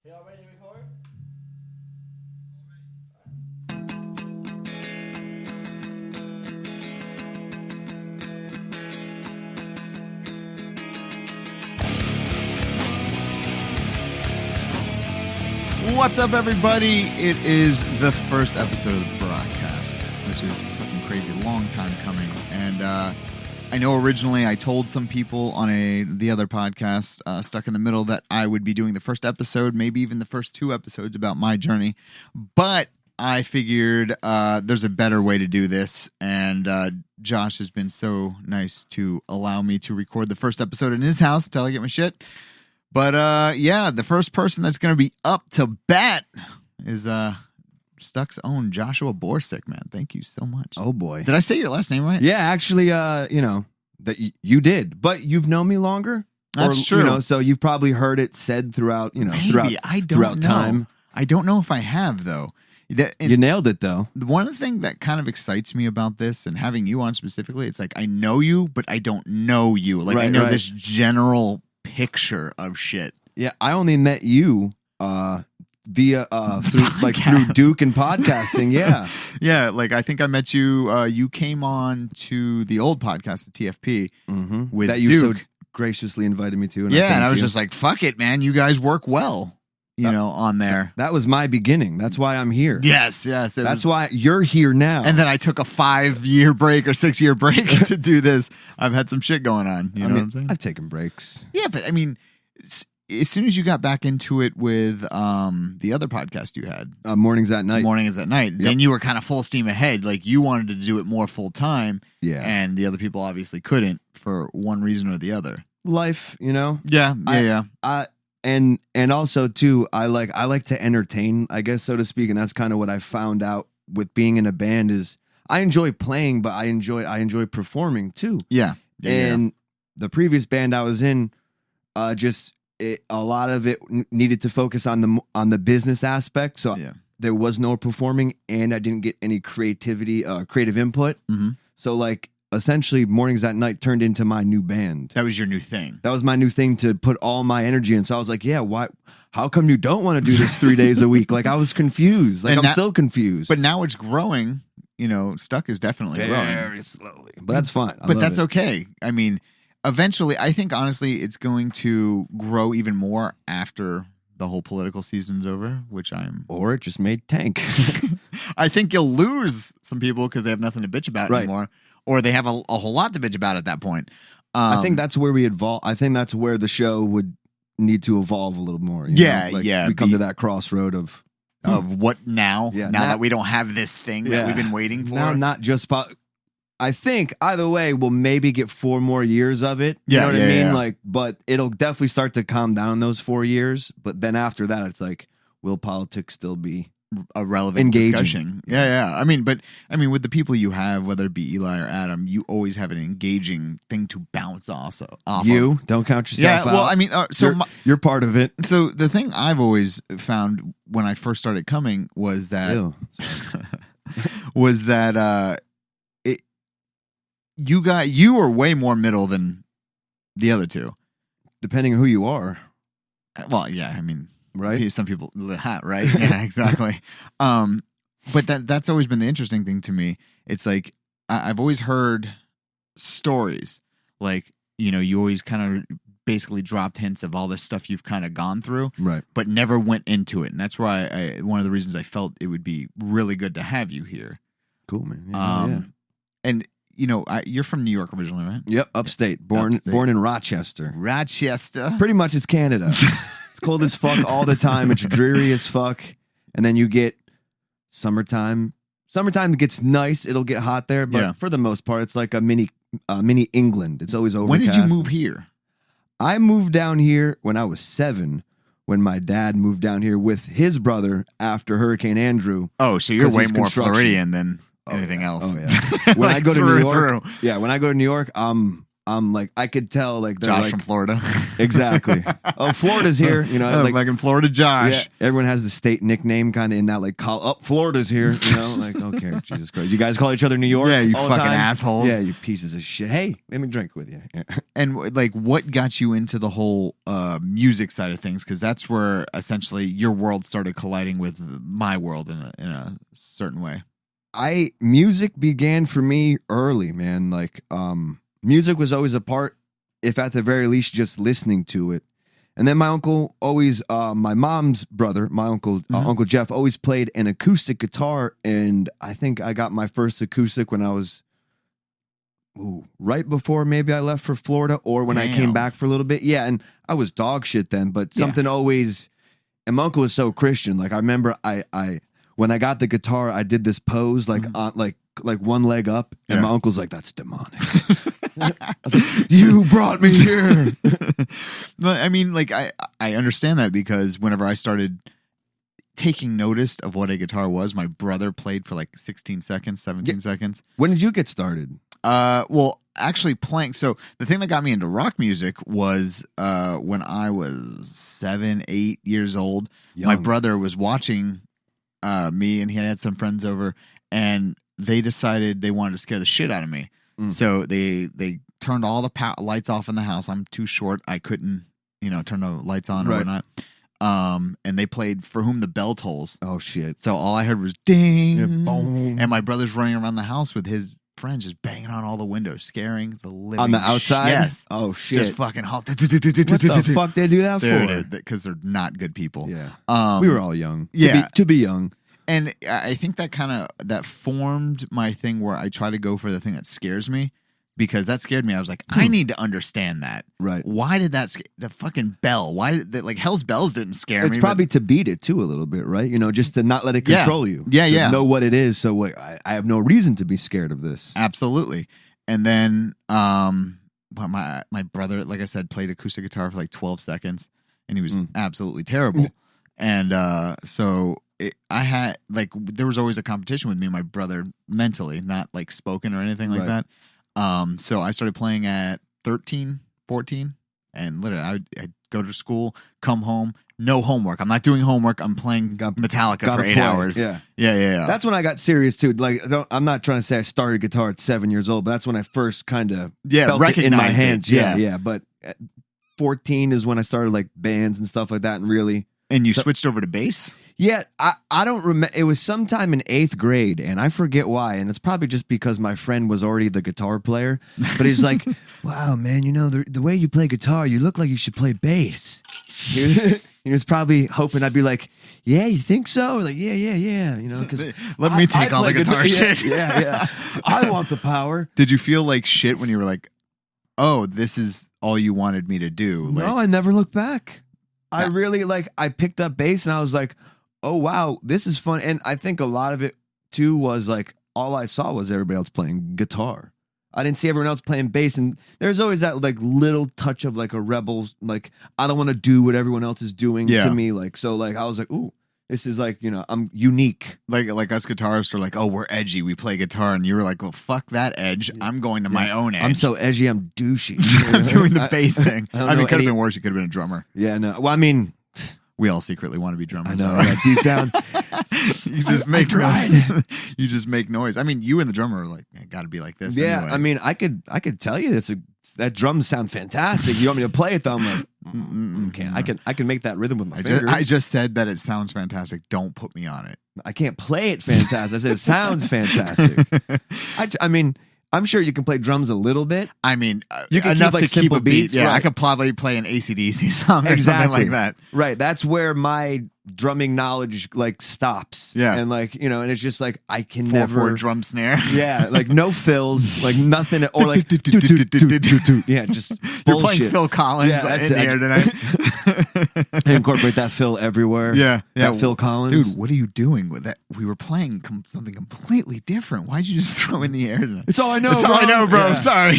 Y'all ready to record? What's up, everybody? It is the first episode of the Brockast, which is fucking crazy, long time coming. And I know originally I told some people on the other podcast, Stuck in the Middle, that I would be doing the first episode, maybe even the first 2 episodes about my journey. But I figured there's a better way to do this, and Josh has been so nice to allow me to record the first episode in his house until I get my shit. But, yeah, the first person that's going to be up to bat is Stuck's own Joshua Borcyk, man. Thank you so much. Oh, boy. Did I say your last name right? Yeah, actually, that you did. But you've known me longer. That's true. So you've probably heard it said throughout, Maybe. I don't throughout know. time. I don't know if I have, though. You nailed it, though. One of the things that kind of excites me about this, and having you on specifically, it's like I know you, but I don't know you. Like, I know this general picture of shit. Yeah, I only met you via through Duke and podcasting. Yeah, like I think I met you. You came on to the old podcast, the TFP, with that you Duke. so graciously invited me to. And I was just like, "Fuck it, man! You guys work well." On there. That was my beginning. That's why I'm here. Yes. That's why you're here now. And then I took a 5-year break or 6-year break to do this. I've had some shit going on. You know what I'm saying? I've taken breaks. Yeah, but I mean, as soon as you got back into it with the other podcast you had, Mornings at Night. Yep. Then you were kind of full steam ahead. Like you wanted to do it more full time. Yeah. And the other people obviously couldn't for one reason or the other. Life, Yeah. And also too, I like to entertain, I guess, so to speak, and that's kind of what I found out with being in a band is I enjoy playing, but I enjoy performing too. Yeah. The previous band I was in, a lot of it needed to focus on the business aspect, so there was no performing, and I didn't get any creative input. Mm-hmm. So like. Essentially, Mornings at Night turned into my new band. That was your new thing. That was my new thing to put all my energy in. So I was like, yeah, why? How come you don't want to do this 3 days a week? Like, I was confused. Like, I'm still confused. But now it's growing. Stuck is definitely growing. Very slowly. But that's fine. But that's okay. I mean, eventually, I think, honestly, it's going to grow even more after the whole political season's over, Or it just made tank. I think you'll lose some people because they have nothing to bitch about anymore. Or they have a whole lot to bitch about at that point. I think that's where we evolve. I think that's where the show would need to evolve a little more. We come to that crossroad of what now? Yeah, now that we don't have this thing that we've been waiting for. Now, not just. I think either way, we'll maybe get 4 more years of it. You know what I mean? Yeah. Like, but it'll definitely start to calm down those 4 years. But then after that, it's like, will politics still be a relevant engaging discussion? Yeah. I mean, with the people you have, whether it be Eli or Adam, you always have an engaging thing to bounce off you don't count yourself out. Well, I mean, you're part of it. So the thing I've always found when I first started coming was that you were way more middle than the other two, depending on who you are. Well, yeah, I mean. Right. Some people, right? Yeah, exactly. But that's always been the interesting thing to me. It's like I've always heard stories like, you always kind of basically dropped hints of all this stuff you've kind of gone through, right? But never went into it. And that's why one of the reasons I felt it would be really good to have you here. Cool, man. Yeah. And you're from New York originally, right? Yep, upstate. Born in Rochester. Pretty much it's Canada. It's cold as fuck all the time. It's dreary as fuck. And then you get summertime. Summertime gets nice. It'll get hot there. But for the most part, it's like a mini England. It's always overcast. When did you move here? I moved down here when I was 7, when my dad moved down here with his brother after Hurricane Andrew. Oh, so you're way more Floridian than anything else. Oh, yeah. When I go to New York, when I go to New York, I'm I'm like, I could tell like they're Josh like, from Florida. Exactly. Oh, Florida's here. You know, like in Florida, Josh. yeah, everyone has the state nickname kind of in that like, Florida's here. You know, like okay, Jesus Christ, you guys call each other New York. Yeah, you all the fucking time? assholes. Yeah, you pieces of shit. Hey, let me drink with you. Yeah. And like, what got you into the whole music side of things? Because that's where essentially your world started colliding with my world in a certain way. Music began for me early, man. Like, music was always a part, if at the very least, just listening to it. And then my uncle always, my mom's brother, my uncle, Uncle Jeff, always played an acoustic guitar. And I think I got my first acoustic when I was right before maybe I left for Florida or when I came back for a little bit. Yeah, and I was dog shit then, but something always, and my uncle was so Christian. Like I remember when I got the guitar, I did this pose like on like one leg up, and my uncle's like, "That's demonic." I was like, "You brought me here." I mean, like I understand that because whenever I started taking notice of what a guitar was, my brother played for like 16 seconds, 17 seconds. When did you get started? Well, actually playing. So the thing that got me into rock music was when I was 7, 8 years old. Young. My brother was watching me, and he had some friends over, and they decided they wanted to scare the shit out of me. So they turned all the lights off in the house. I'm too short. I couldn't, turn the lights on or whatnot. And they played For Whom the Bell Tolls. Oh, shit. So all I heard was ding. Yeah, boom. And my brother's running around the house with his friends just banging on all the windows, scaring the living on the outside. Yes. Oh shit. Just fucking what the fuck they do that for? Because they're not good people. Yeah. We were all young. To be young. And I think that formed my thing where I try to go for the thing that scares me, because that scared me. I was like, I need to understand that. Right. Why did that the fucking bell? Why did that, like Hell's Bells didn't scare me? It's probably to beat it too a little bit, right? Just to not let it control you. Yeah. Know what it is. So I have no reason to be scared of this. Absolutely. And then my brother, like I said, played acoustic guitar for like 12 seconds, and he was absolutely terrible. And so I had there was always a competition with me and my brother mentally, not like spoken or anything like that. So I started playing at 13, 14, and literally I'd go to school, come home, no homework. I'm not doing homework. I'm playing Metallica for 8 hours. Yeah. That's when I got serious too. Like, I'm not trying to say I started guitar at 7 years old, but that's when I first kind of felt it in my hands. Yeah. But at 14 is when I started like bands and stuff like that, and really. And you switched over to bass? Yeah, I don't remember. It was sometime in 8th grade, and I forget why. And it's probably just because my friend was already the guitar player. But he's like, "Wow, man, the way you play guitar, you look like you should play bass." He was probably hoping I'd be like, "Yeah, you think so?" Like, yeah. Because let me take all the guitar shit. Yeah. I want the power. Did you feel like shit when you were like, "Oh, this is all you wanted me to do"? No, I never looked back. I really I picked up bass and I was like, oh wow, this is fun. And I think a lot of it too was like all I saw was everybody else playing guitar. I didn't see everyone else playing bass, and there's always that like little touch of like a rebel, like I don't want to do what everyone else is doing to me. Like so I was like, ooh, this is like, I'm unique. Like us guitarists are like, oh, we're edgy, we play guitar, and you were like, well, fuck that edge. I'm going to my own edge. I'm so edgy, I'm douchey. I'm doing the bass thing. I mean, it could have been worse. You could have been a drummer. Yeah, no. Well, I mean, we all secretly want to be drummers. I know, right? Deep down. You just make noise. You just make noise. I mean, you and the drummer are like, I got to be like this. Yeah, anyway. I mean, I could tell you that drums sound fantastic. You want me to play it though? I'm like, okay, I can make that rhythm with my fingers. I just said that it sounds fantastic. Don't put me on it. I can't play it fantastic. I said it sounds fantastic. I mean, I'm sure you can play drums a little bit. I mean, you can enough keep, to keep a beat. Beats, yeah, right. I could probably play an AC/DC song or something like that. Right. That's where my drumming knowledge stops. Yeah. And and it's just like I can 4/4 drum snare. Yeah, no fills, nothing, or yeah, just bullshit. You're playing Phil Collins in the air tonight. Incorporate that Phil everywhere. Yeah. That Phil Collins. Dude, what are you doing with that? We were playing something completely different. Why'd you just throw in the air tonight? It's all I know. It's all I know, bro. I'm sorry.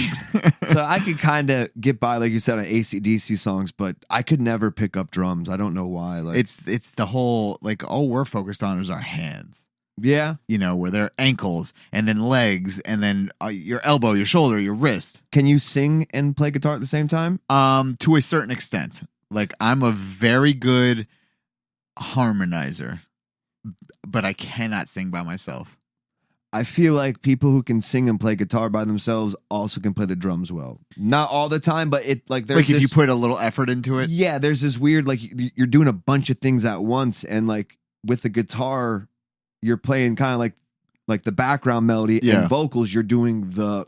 So I could kind of get by, like you said, on AC/DC songs, but I could never pick up drums. I don't know why. It's the whole all we're focused on is our hands. Yeah. You know, where there are ankles and then legs and then your elbow, your shoulder, your wrist. Can you sing and play guitar at the same time? To a certain extent. Like, I'm a very good harmonizer, but I cannot sing by myself. I feel like people who can sing and play guitar by themselves also can play the drums well. Not all the time, but it like there's if you put a little effort into it. Yeah, there's this weird like you're doing a bunch of things at once, and like with the guitar, you're playing kind of like the background melody and vocals. You're doing the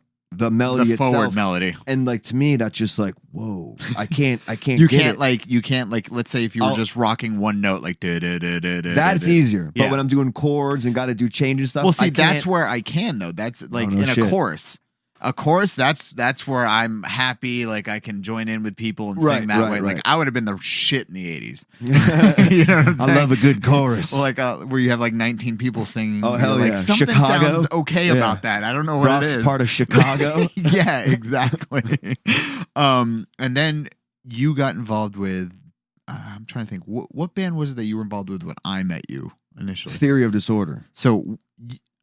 melody the itself. Forward melody. And like to me, that's just like whoa. I can't. you get can't like. Let's say if you were just rocking one note like that's easier. But when I'm doing chords and got to do changes stuff, well, see, that's where I can though. That's like in a chorus. A chorus, that's where I'm happy. Like I can join in with people and sing that way. Like I would have been the shit in the 80s. You know what I'm saying? I love a good chorus. Well, like where you have like 19 people singing. Oh hell yeah! Like something sounds okay about that. I don't know what it is. Part of Chicago. Yeah, exactly. And then you got involved with. I'm trying to think. What band was it that you were involved with when I met you initially? Theory of Disorder. So.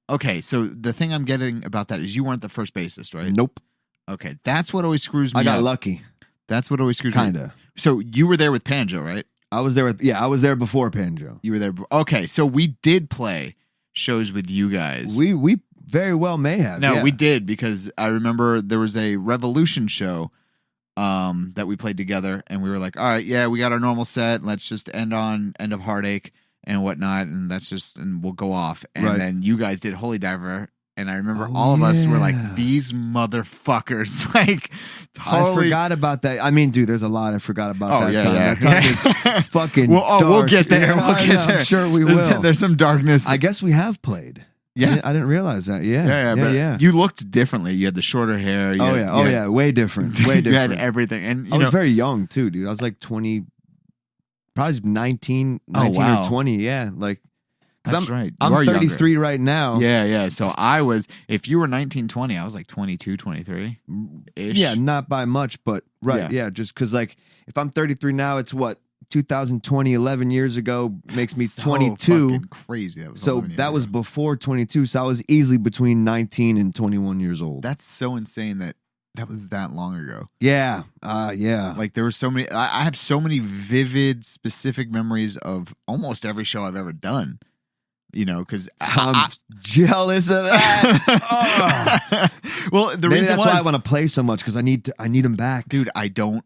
Okay, so the thing I'm getting about that is you weren't the first bassist, right? Nope. Okay, that's what always screws me up. I got lucky. That's what always screws me up. Kinda. So you were there with Panjo, right? I was there before Panjo. You were there. Okay, so we did play shows with you guys. We very well may have. No, we did because I remember there was a Revolution show that we played together, and we were like, all right, yeah, we got our normal set. Let's just end on End of Heartache and whatnot, and and we'll go off. And then you guys did Holy Diver, and I remember all of us were like, these motherfuckers, like, totally. I forgot about that. I mean, dude, there's a lot I forgot about that time. Yeah. That time is fucking dark. We'll get there. We'll get there. I'm sure we will. There's some darkness. I guess we have played. Yeah. I didn't realize that. Yeah. You looked differently. You had the shorter hair. Yeah. Way different. Way different. You had everything. And I was very young, too, dude. I was like 20... Probably 19 or 20, yeah. Like, that's right. I'm 33 right now. Yeah. So if you were 19, 20, I was like 22, 23-ish. Yeah, not by much, but yeah. Just because, like, if I'm 33 now, it's what? 2020, 11 years ago, makes me 22. Fucking crazy. That was before 22, so I was easily between 19 and 21 years old. That's so insane that was that long ago. Yeah. Yeah. Like there were so many, I have so many vivid, specific memories of almost every show I've ever done, you know, because I'm jealous of that. Well, maybe that's why I want to play so much, because I need them back. Dude, I don't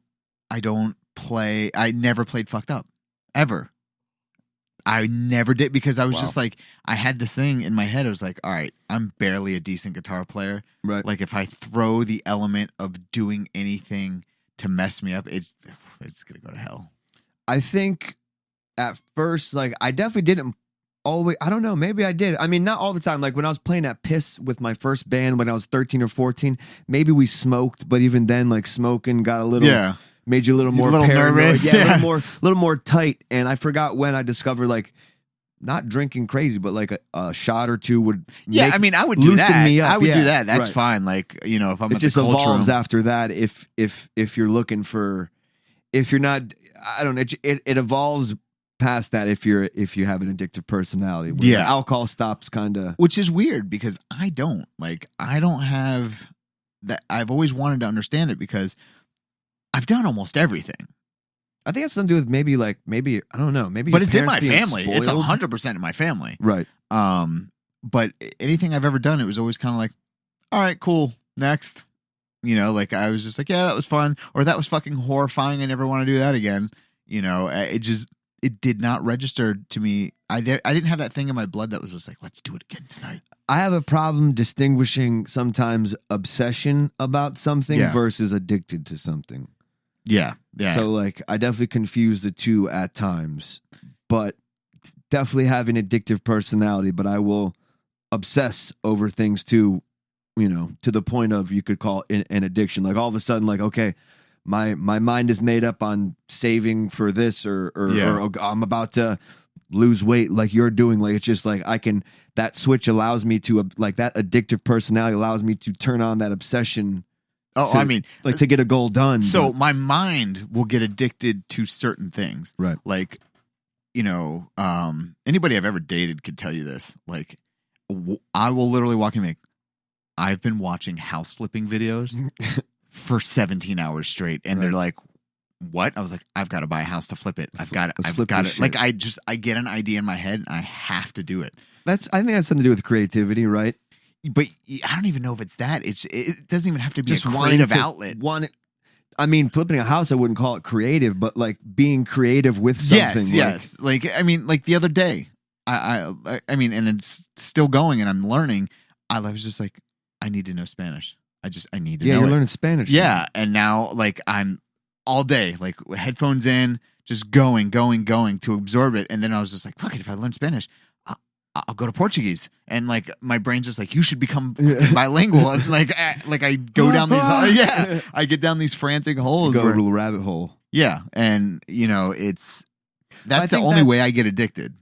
play, I never played Fucked Up, ever. I never did, because I was just like, I had this thing in my head. I was like, all right, I'm barely a decent guitar player. Right. Like if I throw the element of doing anything to mess me up, it's going to go to hell. I think at first, like, I definitely didn't always, I don't know, maybe I did. I mean, not all the time. Like when I was playing at Piss with my first band when I was 13 or 14, maybe we smoked, but even then, like, smoking got a little... Made you a little more paranoid. Nervous. Yeah, a little more tight. And I forgot when I discovered, like, not drinking crazy, but like a shot or two would I mean, I would do that. Me up. I would do that. That's fine. Like, you know, if I'm it at just the culture evolves room. after that. If you're looking for, if you're not, I don't know, it evolves past that if you have an addictive personality. Where the alcohol stops kind of. Which is weird because I don't have that. I've always wanted to understand it because I've done almost everything. I think it's something to do with maybe I don't know, maybe. But it's in my parents family. being It's spoiled. 100% in my family. Right. But anything I've ever done, it was always kind of like, all right, cool, next. You know, like I was just like, yeah, that was fun, or that was fucking horrifying. I never want to do that again. You know, it did not register to me. I didn't have that thing in my blood that was just like, let's do it again tonight. I have a problem distinguishing sometimes obsession about something versus addicted to something. Yeah. So, like, I definitely confuse the two at times, but definitely have an addictive personality, but I will obsess over things too, you know, to the point of, you could call it an addiction. Like, all of a sudden, like, okay, my mind is made up on saving for this or I'm about to lose weight like you're doing. Like, it's just like that switch allows me to, like, that addictive personality allows me to turn on that obsession. To get a goal done. So my mind will get addicted to certain things. Right. Like, you know, anybody I've ever dated could tell you this. Like, I will literally walk in and be like, I've been watching house flipping videos for 17 hours straight. And they're like, what? I was like, I've got to buy a house to flip it. I've got it. Like, I get an idea in my head and I have to do it. I think that's something to do with creativity, right? But I don't even know if it's that. It doesn't even have to be just a creative outlet. I mean, flipping a house, I wouldn't call it creative, but like being creative with something. Yes. Like, I mean, like the other day, I mean, and it's still going and I'm learning. I was just like, I need to know Spanish. I need to know. Yeah, you're it. learning Spanish. Yeah. And now, like, I'm all day, like, headphones in, just going to absorb it. And then I was just like, fuck it, if I learn Spanish, I'll go to Portuguese. And, like, my brain's just like, you should become bilingual. And, like I go down these, I get down these frantic holes. Go a little rabbit hole. Yeah. And, you know, that's the only way I get addicted.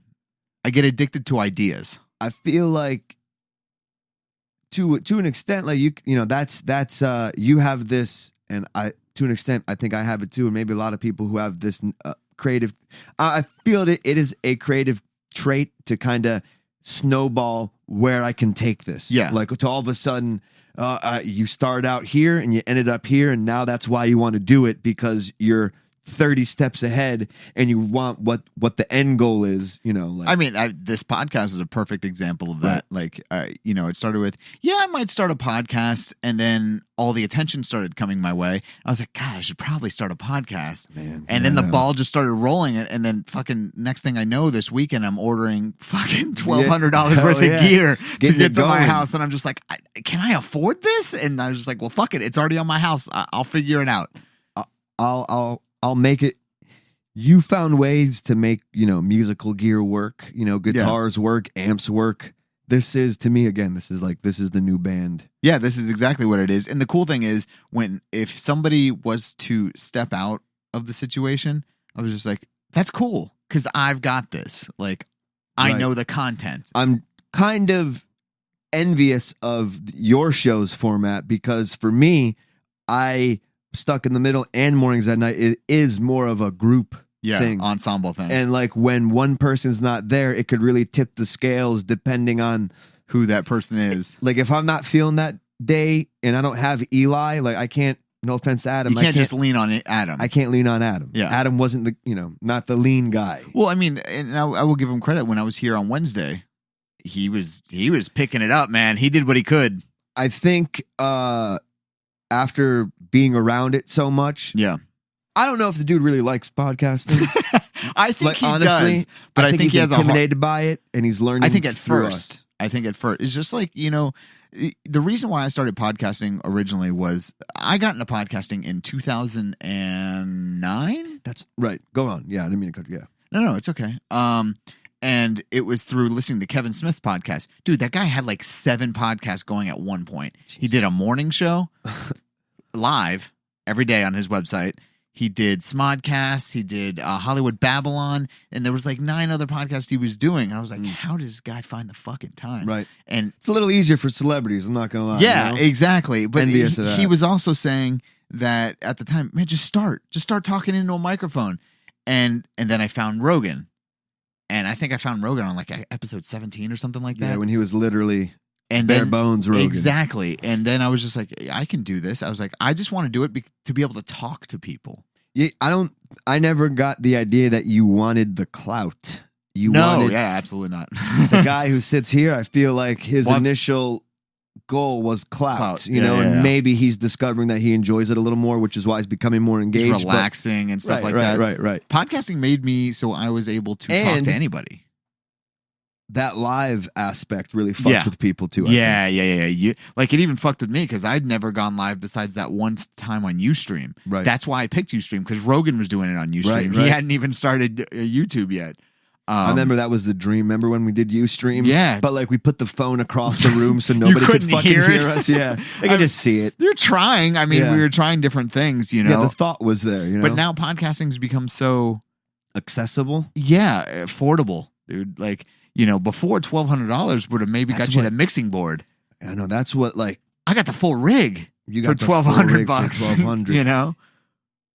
I get addicted to ideas. I feel like, to an extent, like you know, that's you have this, and to an extent, I think I have it too, and maybe a lot of people who have this creative. I feel it is a creative trait to kind of snowball where I can take this. Yeah, like to all of a sudden, you start out here and you ended up here, and now that's why you want to do it, because you're 30 steps ahead and you want what the end goal is, you know. Like, I mean, this podcast is a perfect example of that. Right. Like, you know, it started with, I might start a podcast, and then all the attention started coming my way. I was like, God, I should probably start a podcast. Man, and then the ball just started rolling, and then fucking next thing I know, this weekend I'm ordering fucking $1,200 worth of gear to get to my house, and I'm just like, can I afford this? And I was just like, well, fuck it, it's already on my house. I'll figure it out. I'll make it. You found ways to make, you know, musical gear work, you know, guitars work, amps work. This is, to me, again, this is the new band. Yeah, this is exactly what it is. And the cool thing is, if somebody was to step out of the situation, I was just like, that's cool, because I've got this. Like, I know the content. I'm kind of envious of your show's format, because for me, Stuck in the Middle and Mornings at Night, it is more of a group thing, ensemble thing. And like when one person's not there, it could really tip the scales depending on who that person is. Like if I'm not feeling that day and I don't have Eli, like I can't, no offense to Adam, you can't just lean on Adam. I can't lean on Adam. Yeah. Adam wasn't the, you know, not the lean guy. Well, I mean, and I will give him credit. When I was here on Wednesday, he was picking it up, man. He did what he could. I think after being around it so much, I don't know if the dude really likes podcasting. I think he does, but I think he's he has intimidated by it, and he's learning. I think at first, it's just like, you know, the reason why I started podcasting originally was I got into podcasting in 2009. That's right. Go on. Yeah, I didn't mean to cut you. Yeah. No, it's okay. And it was through listening to Kevin Smith's podcast. Dude, that guy had like 7 podcasts going at one point. Jeez. He did a morning show live every day on his website. He did Smodcast. He did Hollywood Babylon. And there was like 9 other podcasts he was doing. And I was like, how does this guy find the fucking time? Right. And it's a little easier for celebrities. I'm not going to lie. Yeah, you know? Exactly. But he was also saying that at the time, man, just start talking into a microphone. And then I found Rogan. And I think I found Rogan on like episode 17 or something like that. Yeah, when he was literally bare bones Rogan. Exactly. And then I was just like, I can do this. I was like, I just want to do it to be able to talk to people. Yeah, I never got the idea that you wanted the clout. Absolutely not. The guy who sits here, I feel like his initial goal was clout, you know, and maybe he's discovering that he enjoys it a little more, which is why he's becoming more engaged. He's relaxing and stuff like that. Right. Podcasting made me so I was able to talk to anybody. That live aspect really fucks with people too. Yeah. Like it even fucked with me because I'd never gone live besides that one time on Ustream. Right. That's why I picked Ustream, because Rogan was doing it on Ustream. Right. He hadn't even started YouTube yet. I remember that was the dream. Remember when we did Ustream? Yeah. But like we put the phone across the room so nobody could fucking hear us. Yeah. I could just see it. You're trying. I mean, we were trying different things, you know. Yeah, the thought was there, you know. But now podcasting's become so accessible. Yeah, affordable, dude. Like, you know, before $1,200 would have maybe got you that mixing board. I know, that's what, like, I got the full rig for $1,200 bucks. $1,200. You know?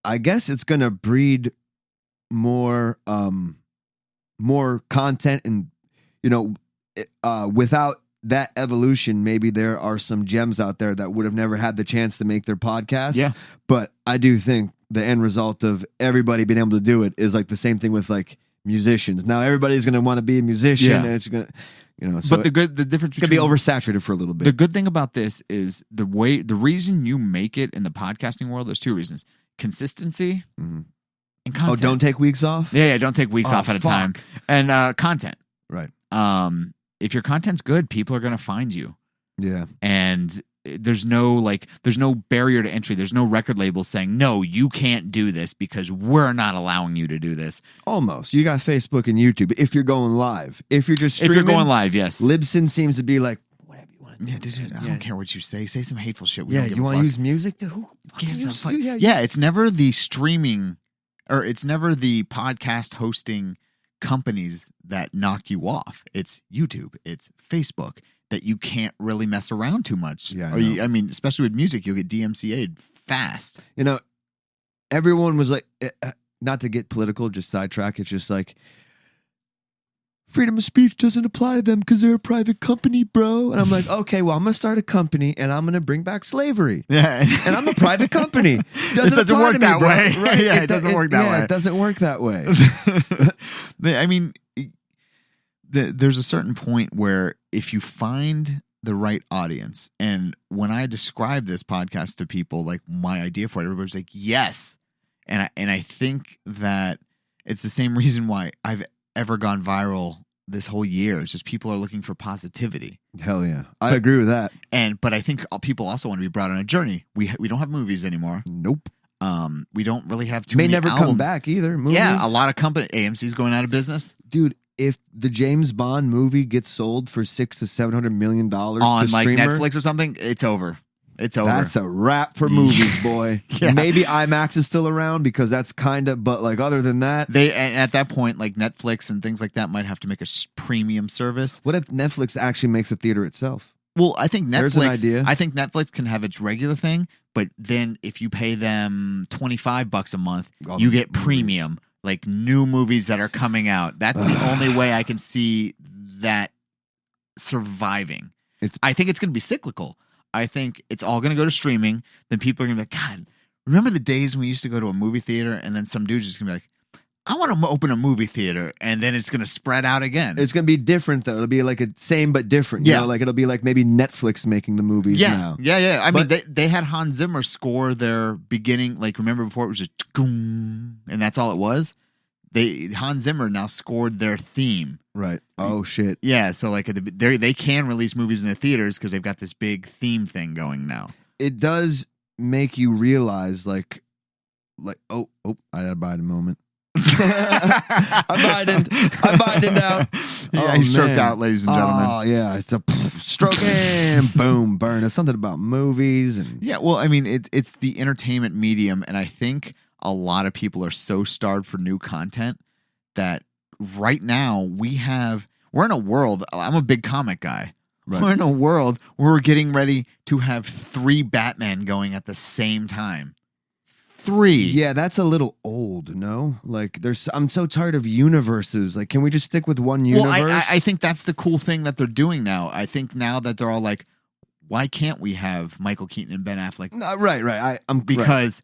I guess it's gonna breed more content, and you know, without that evolution, maybe there are some gems out there that would have never had the chance to make their podcast. Yeah. But I do think the end result of everybody being able to do it is like the same thing with like musicians. Now everybody's going to want to be a musician, and it's going to, so but the difference could be oversaturated for a little bit. The good thing about this is the reason you make it in the podcasting world. There's two reasons: consistency and content. Oh, don't take weeks off. Yeah, don't take weeks off at a time, and content. Right. If your content's good, people are going to find you. Yeah. And there's no barrier to entry. There's no record label saying, no, you can't do this because we're not allowing you to do this. Almost. You got Facebook and YouTube. If you're going live, if you're just streaming, if you're going live, yes. Libsyn seems to be like, whatever you want. Yeah, dude, I don't care what you say. Say some hateful shit. You want to use music? Dude, who gives a fuck? Yeah, it's never the streaming or it's never the podcast hosting companies that knock you off. It's YouTube, it's Facebook that you can't really mess around too much. Yeah, I mean, especially with music, you'll get DMCA'd fast. Everyone was like, not to get political, just sidetrack. It's just like, freedom of speech doesn't apply to them because they're a private company, bro. And I'm like, okay, well, I'm going to start a company and I'm going to bring back slavery. Yeah. And I'm a private company. It doesn't work that way. Right? Yeah, it doesn't work that way. It doesn't work that way. I mean, there's a certain point where if you find the right audience, and when I describe this podcast to people, like my idea for it, everybody's like, yes. And I think that it's the same reason why I've ever gone viral this whole year. It's just people are looking for positivity. Hell yeah. I agree with that. But I think people also want to be brought on a journey. We don't have movies anymore. Nope. We don't really have too many albums. May never come back either. Movies. Yeah, a lot of AMC's going out of business. Dude, if the James Bond movie gets sold for $600 to $700 million on like Netflix or something, it's over. It's over. That's a wrap for movies, boy. Yeah. Maybe IMAX is still around because that's kind of, but like other than that, and at that point, like Netflix and things like that might have to make a premium service. What if Netflix actually makes a theater itself? Well, I think Netflix. There's an idea. I think Netflix can have its regular thing, but then if you pay them $25 a month, you get premium, like new movies that are coming out. That's the only way I can see that surviving. I think it's going to be cyclical. I think it's all going to go to streaming. Then people are going to be like, God, remember the days when we used to go to a movie theater and then some dude's just going to be like, I want to open a movie theater, and then it's going to spread out again. It's going to be different, though. It'll be like a same but different. You know? Like it'll be like maybe Netflix making the movies now. Yeah. I mean, they had Hans Zimmer score their beginning. Like, remember before it was just and that's all it was? Hans Zimmer now scored their theme. Right. Oh, shit. Yeah, so like they can release movies in the theaters because they've got this big theme thing going now. It does make you realize, like, oh, I had to bide a moment. I Biden down. Yeah, he stroked out, ladies and gentlemen. Oh yeah, it's a stroking, boom, burn. It's something about movies and yeah. Well, I mean, it's the entertainment medium, and I think a lot of people are so starved for new content that right now we're in a world. I'm a big comic guy. Right. We're in a world where we're getting ready to have 3 Batman going at the same time. 3. Yeah, that's a little old, no? Like, I'm so tired of universes. Like, can we just stick with one universe? Well, I think that's the cool thing that they're doing now. I think now that they're all like, why can't we have Michael Keaton and Ben Affleck? Right. Because,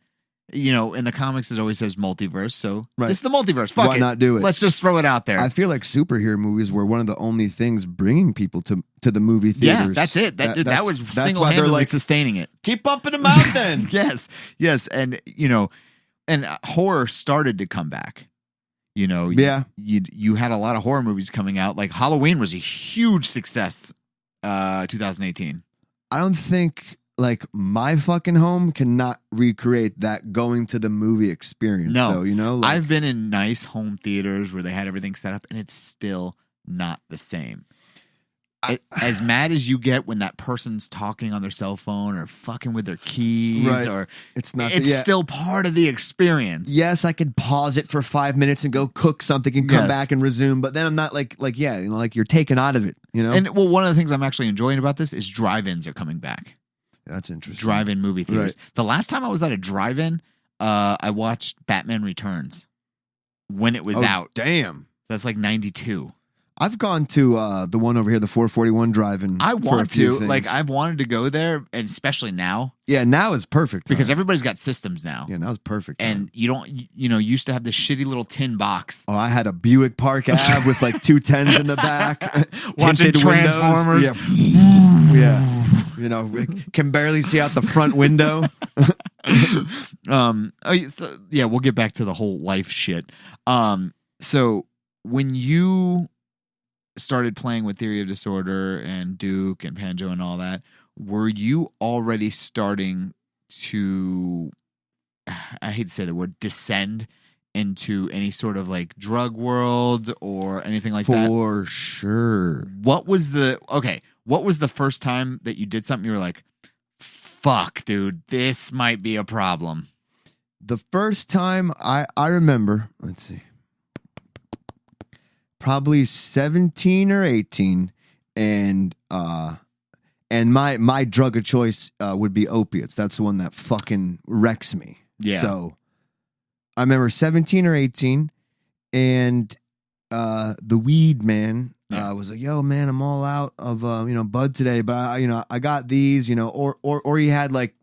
in the comics it always says multiverse, so this is the multiverse. Fuck Why not do it? Let's just throw it out there. I feel like superhero movies were one of the only things bringing people to the movie theaters. Yeah, that's it. That was single-handedly sustaining it. Keep bumping them out then. Yes. And, and horror started to come back. You had a lot of horror movies coming out. Like Halloween was a huge success 2018. I don't think like my fucking home cannot recreate that going to the movie experience. No, though, I've been in nice home theaters where they had everything set up and it's still not the same. As mad as you get when that person's talking on their cell phone or fucking with their keys, or it's still part of the experience. Yes, I could pause it for 5 minutes and go cook something and come back and resume, but then I'm not like you're taken out of it, And well, one of the things I'm actually enjoying about this is drive-ins are coming back. That's interesting. Drive-in movie theaters. Right. The last time I was at a drive-in, I watched Batman Returns when it was out. Damn. That's like 92. I've gone to the one over here, the 441 drive-in. I for a want few to. things. Like, I've wanted to go there, and especially now. Yeah, now is perfect. Because everybody's got systems now. Yeah, now's perfect. And you don't, used to have this shitty little tin box. Oh, I had a Buick Park Ave with like 210s in the back. Watching tinted Transformers. Windows. Yeah. Can barely see out the front window. We'll get back to the whole life shit. So when you started playing with Theory of Disorder and Duke and Panjo and all that, were you already starting to, I hate to say the word, descend into any sort of like drug world or anything like that? For sure. What was the first time that you did something you were like, fuck, dude, this might be a problem? The first time I remember, let's see, probably 17 or 18, and my drug of choice would be opiates. That's the one that fucking wrecks me. Yeah. So I remember 17 or 18, and the weed man was like, "Yo, man, I'm all out of bud today, but I got these, or he had like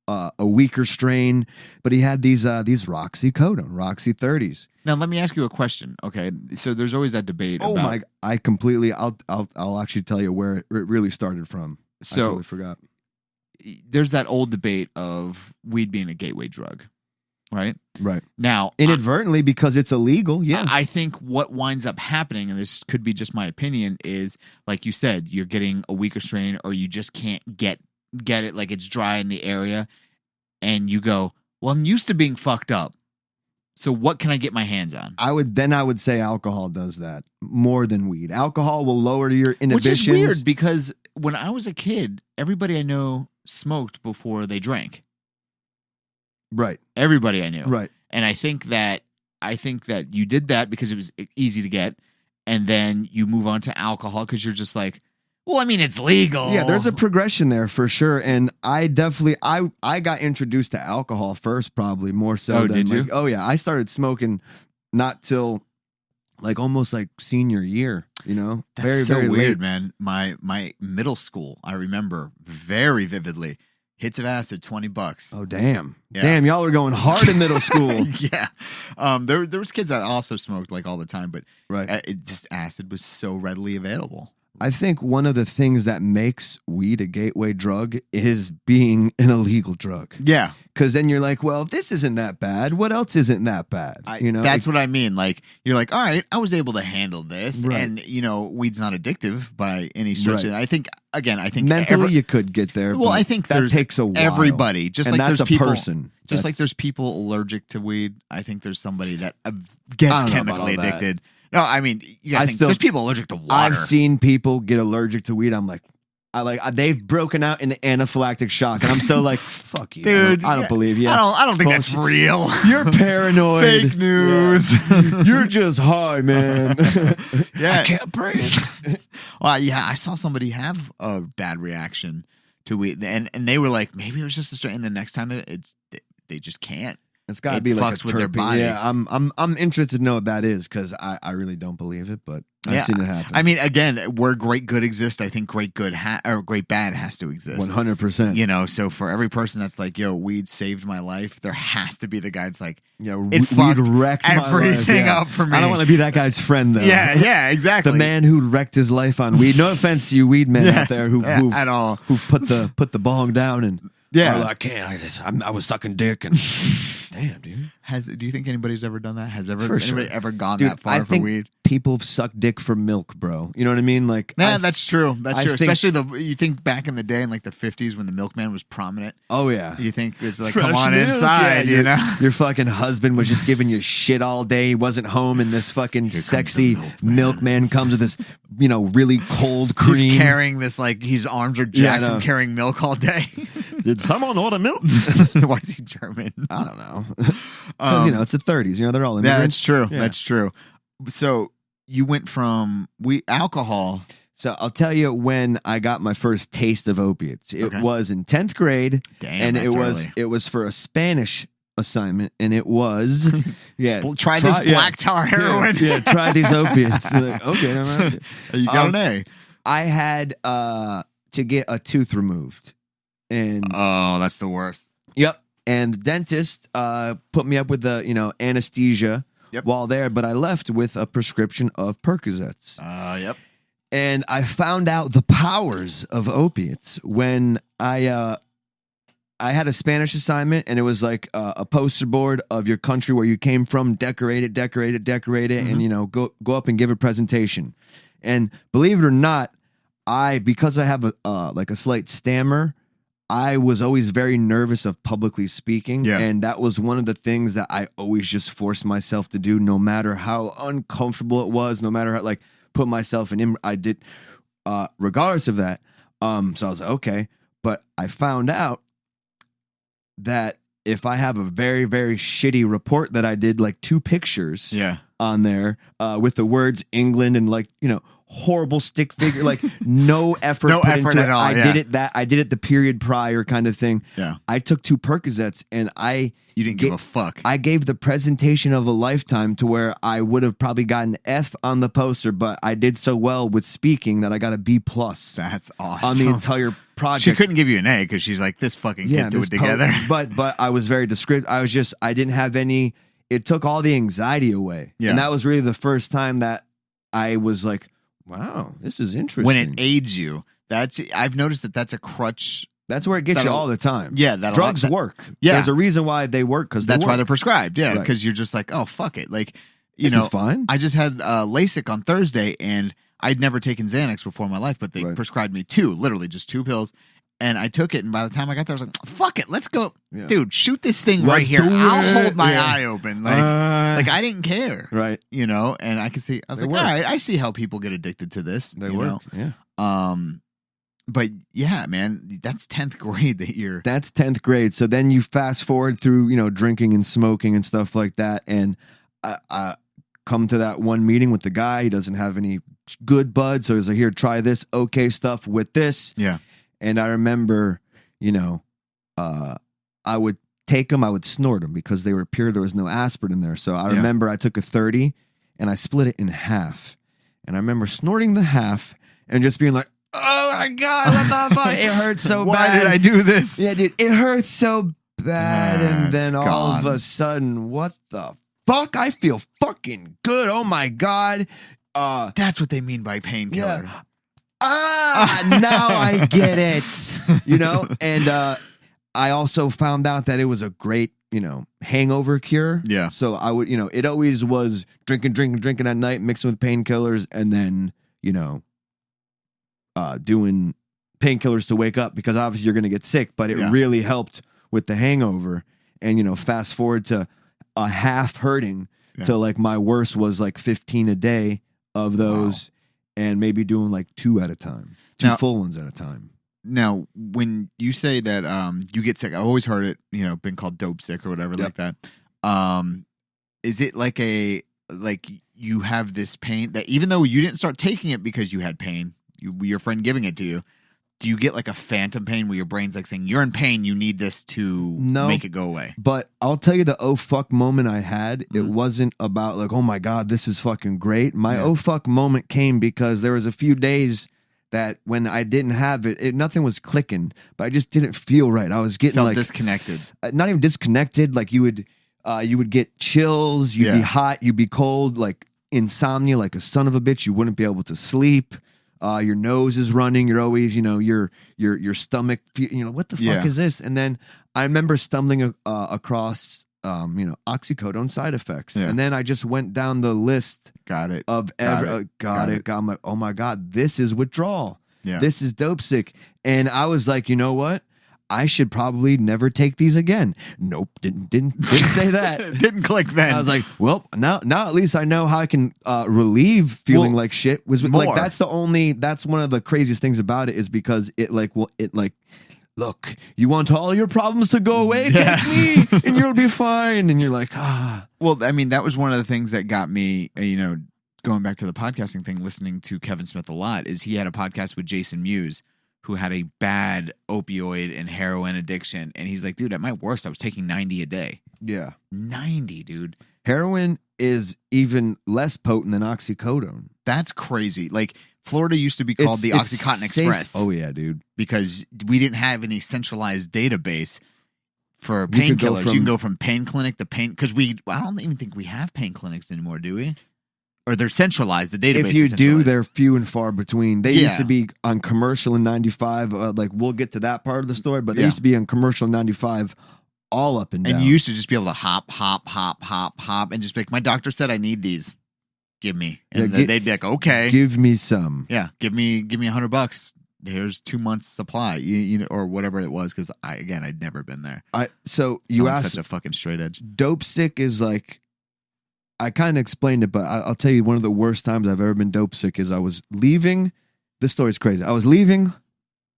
a weaker strain, but he had these Roxy 30s." Now let me ask you a question. Okay, so there's always that debate. Oh my! I completely. I'll actually tell you where it really started from. So I totally forgot. There's that old debate of weed being a gateway drug, right? Right. Now, inadvertently, because it's illegal. Yeah. I think what winds up happening, and this could be just my opinion, is like you said, you're getting a weaker strain, or you just can't get it, like it's dry in the area, and you go, well, I'm used to being fucked up, so what can I get my hands on? I would say alcohol does that more than weed. Alcohol will lower your inhibitions. Which is weird, because when I was a kid, everybody I know smoked before they drank. Right. Everybody I knew. Right. And I think that you did that because it was easy to get, and then you move on to alcohol because you're just like, well, I mean, it's legal. Yeah, there's a progression there for sure. And I definitely, I got introduced to alcohol first, probably more so than did you? Oh yeah, I started smoking not till like almost like senior year. That's very so very weird, late. man. My middle school, I remember very vividly. Hits of acid, $20. Oh damn! Yeah. Damn, y'all are going hard in middle school. Yeah, there was kids that also smoked like all the time, but right, acid was so readily available. I think one of the things that makes weed a gateway drug is being an illegal drug. Yeah. Because then you're like, well, if this isn't that bad, what else isn't that bad? That's what I mean. Like, you're like, all right, I was able to handle this. Right. And, weed's not addictive by any stretch. Right. I think mentally you could get there. Well, I think that takes a while. Everybody, just and like that's there's a people, person. Just like there's people allergic to weed. I think there's somebody that gets chemically addicted. No, I mean, there's people allergic to water. I've seen people get allergic to weed. I'm like, they've broken out into anaphylactic shock, and I'm still like, fuck you, dude. I don't believe you. I don't think that's real. You're paranoid. Fake news. Yeah. You're just high, man. Yeah, I can't breathe. I saw somebody have a bad reaction to weed, and they were like, maybe it was just a strain. And the next time they just can't. It's got to be like a with their body. Yeah, I'm interested to know what that is, because I really don't believe it, but I've seen it happen. I mean, again, where great good exists, I think great bad has to exist. 100%. So for every person that's like, yo, weed saved my life, there has to be the guy that's like, it fucked wrecked everything my life. up for me. I don't want to be that guy's friend, though. Yeah, exactly. The man who wrecked his life on weed. No offense to you weed men out there who at all, who put the bong down and I can't. I was sucking dick and damn, dude. Do you think anybody's ever done that? Has anybody ever gone Dude, that far for weed? People have sucked dick for milk, bro. You know what I mean? Like, that's true. That's true. Especially you think back in the day in like the 50s when the milkman was prominent. Oh yeah. You think it's like, fresh come on milk. inside, Your fucking husband was just giving you shit all day. He wasn't home, and this fucking sexy milkman comes with this, really cold cream. He's carrying this, like, his arms are jacked from carrying milk all day. Did someone order milk? Why is he German? I don't know. Because, it's the 30s. They're all immigrants. Yeah, that's true. Yeah. That's true. So you went from alcohol. So I'll tell you when I got my first taste of opiates. It was in 10th grade. Damn, and it was for a Spanish assignment, and it was try this black tar heroin. Try these opiates. Like, okay, all right. You got an A. I had to get a tooth removed, and that's the worst. Yep. And the dentist put me up with the anesthesia while there, but I left with a prescription of Percocets. Yep. And I found out the powers of opiates when I had a Spanish assignment, and it was like a poster board of your country where you came from, decorate it, and go up and give a presentation. And believe it or not, because I have a slight stammer, I was always very nervous of publicly speaking, and that was one of the things that I always just forced myself to do, no matter how uncomfortable it was, no matter how put myself in. I did, regardless of that. So I was like, okay, but I found out that if I have a very, very shitty report that I did, like 2 pictures on there with the words England and horrible stick figure, like no effort put into at all. I did it the period prior kind of thing. I took 2 Percocets, and you didn't give a fuck. I gave the presentation of a lifetime, to where I would have probably gotten F on the poster, but I did so well with speaking that I got a B+. That's awesome. On the entire project. She couldn't give you an A because she's like, this fucking kid do it together. But I was very descriptive. I didn't have any. It took all the anxiety away, and that was really the first time that I was like, wow, this is interesting. When it aids you, I've noticed that's a crutch. That's where it gets you all the time. Yeah, drugs work. Yeah, there's a reason why they work, because that's why they're prescribed. Yeah, because you're just like, oh fuck it, like this is fine. I just had LASIK on Thursday, and I'd never taken Xanax before in my life, but they prescribed me 2, literally just 2 pills. And I took it, and by the time I got there, I was like, fuck it, let's go. Yeah. Dude, shoot this thing right here. I'll hold my eye open. Like I didn't care. Right. And I could see, I was all right, I see how people get addicted to this. They work. Yeah. But yeah, man, that's 10th grade that you're. That's 10th grade. So then you fast forward through, drinking and smoking and stuff like that. And I come to that one meeting with the guy. He doesn't have any good bud. So he's like, here, try this okay stuff with this. Yeah. And I remember, I would take them, I would snort them because they were pure. There was no aspirin in there. So I remember I took a 30 and I split it in half. And I remember snorting the half and just being like, oh my God, what the fuck? It hurts so bad. Why did I do this? Yeah, dude, it hurts so bad. And then all of a sudden, what the fuck? I feel fucking good. Oh my God. That's what they mean by painkiller. Yeah. Now I get it. And I also found out that it was a great, hangover cure. Yeah. So I would, it always was drinking at night, mixing with painkillers, and then, doing painkillers to wake up, because obviously you're going to get sick, but it really helped with the hangover. And, fast forward to a half hurting to like my worst was like 15 a day of those. Wow. And maybe doing like 2 at a time, 2 full ones at a time. Now, when you say that you get sick, I've always heard it, been called dope sick or whatever like that. Is it like you have this pain that even though you didn't start taking it because you had pain, your friend giving it to you, do you get like a phantom pain where your brain's like saying, you're in pain, you need this to make it go away? But I'll tell you the oh fuck moment I had, it wasn't about like, oh my God, this is fucking great. My oh fuck moment came because there was a few days that when I didn't have it, nothing was clicking, but I just didn't feel right. I was getting disconnected. Not even disconnected. Like you would get chills, you'd be hot, you'd be cold, like insomnia, like a son of a bitch. You wouldn't be able to sleep. Your nose is running. You're always, your stomach. What the fuck is this? And then I remember stumbling across, oxycodone side effects, and then I just went down the list. Got it. Of got it. I'm like, oh my God, this is withdrawal. Yeah. This is dope sick. And I was like, you know what? I should probably never take these again. Nope, didn't say that. Didn't click then. I was like, well, now at least I know how I can relieve feeling like shit. Like that's one of the craziest things about it, is because look, you want all your problems to go away? Take me and you'll be fine. And you're like, Well, I mean, that was one of the things that got me, going back to the podcasting thing, listening to Kevin Smith a lot, is he had a podcast with Jason Mewes, who had a bad opioid and heroin addiction. And he's like, dude, at my worst, I was taking 90 a day. Yeah. 90, dude. Heroin is even less potent than oxycodone. That's crazy. Like, Florida used to be called the Oxycontin Express. Oh, yeah, dude. Because we didn't have any centralized database for painkillers. You can go from pain clinic to pain, because I don't even think we have pain clinics anymore, do we? Or they're centralized. The database. If you is do, they're few and far between. They Yeah. used to be on commercial in 95. Like, we'll get to that part of the story, but they Yeah. used to be on commercial in 95 all up and down. And you used to just be able to hop, and just be like, my doctor said I need these. Give me. And they'd be like, okay. Give me some. Yeah, give me $100. Here's 2 months supply, you know, or whatever it was. Because I'd never been there. So you asked, such a fucking straight edge. dope sick is like, I kind of explained it, but I'll tell you, one of the worst times I've ever been dope sick is I was leaving. This story's crazy. I was leaving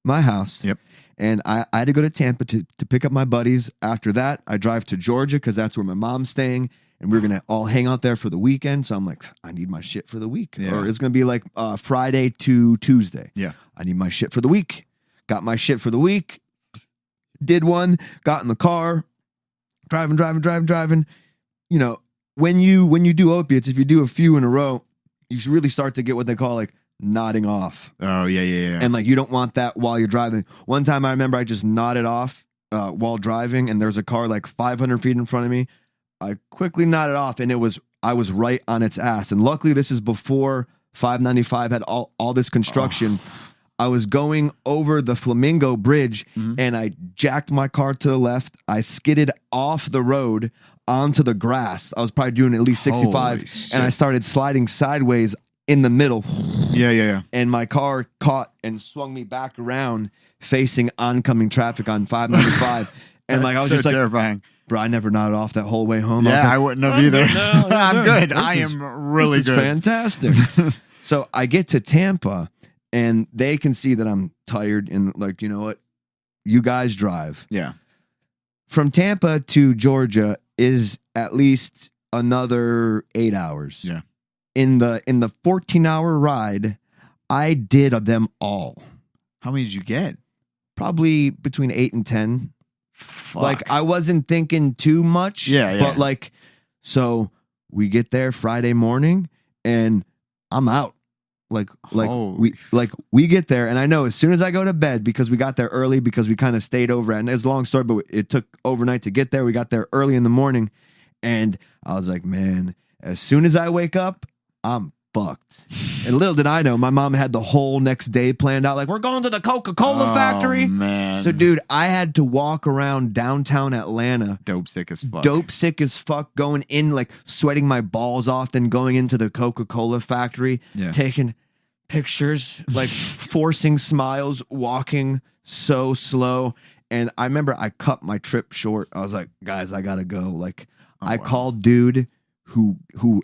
my house. Yep. And I had to go to Tampa to pick up my buddies. After that, I drive to Georgia because that's where my mom's staying. And we're going to all hang out there for the weekend. So I'm like, I need my shit for the week. Yeah. Or it's going to be like Friday to Tuesday. Yeah. I need my shit for the week. Got my shit for the week. Did one. Got in the car. Driving. You know, when you do opiates, if you do a few in a row, you really start to get what they call like nodding off. Oh, yeah. And like, you don't want that while you're driving. One time I remember I just nodded off while driving, and there's a car like 500 feet in front of me. I quickly nodded off, and I was right on its ass. And luckily, this is before 595 had all this construction. Oh. I was going over the Flamingo Bridge, and I jacked my car to the left. I skidded off the road onto the grass. I was probably doing at least 65, and I started sliding sideways in the middle. Yeah. And my car caught and swung me back around, facing oncoming traffic on 595. And like, I was so just like, terrifying. Bro, I never nodded off that whole way home. Yeah, I wouldn't have either. No, I'm good. I am really good. This is fantastic. So I get to Tampa, and they can see that I'm tired, and like, you know what? You guys drive. Yeah. From Tampa to Georgia is at least another 8 hours. Yeah. In the 14-hour ride, I did them all. How many did you get? Probably between 8 and 10. Fuck. Like, I wasn't thinking too much. Yeah. But like, so we get there Friday morning, and I'm out. Like we get there, and I know as soon as I go to bed, because we got there early, because we kind of stayed over, and it's a long story, but it took overnight to get there. We got there early in the morning, and I was like, man, as soon as I wake up, I'm fucked. And little did I know, my mom had the whole next day planned out. Like, we're going to the Coca-Cola factory. Man. So, dude, I had to walk around downtown Atlanta. Dope sick as fuck. Going in, like, sweating my balls off, then going into the Coca-Cola factory, taking pictures, like, forcing smiles, walking so slow. And I remember I cut my trip short. I was like, guys, I gotta go. Like, I called dude who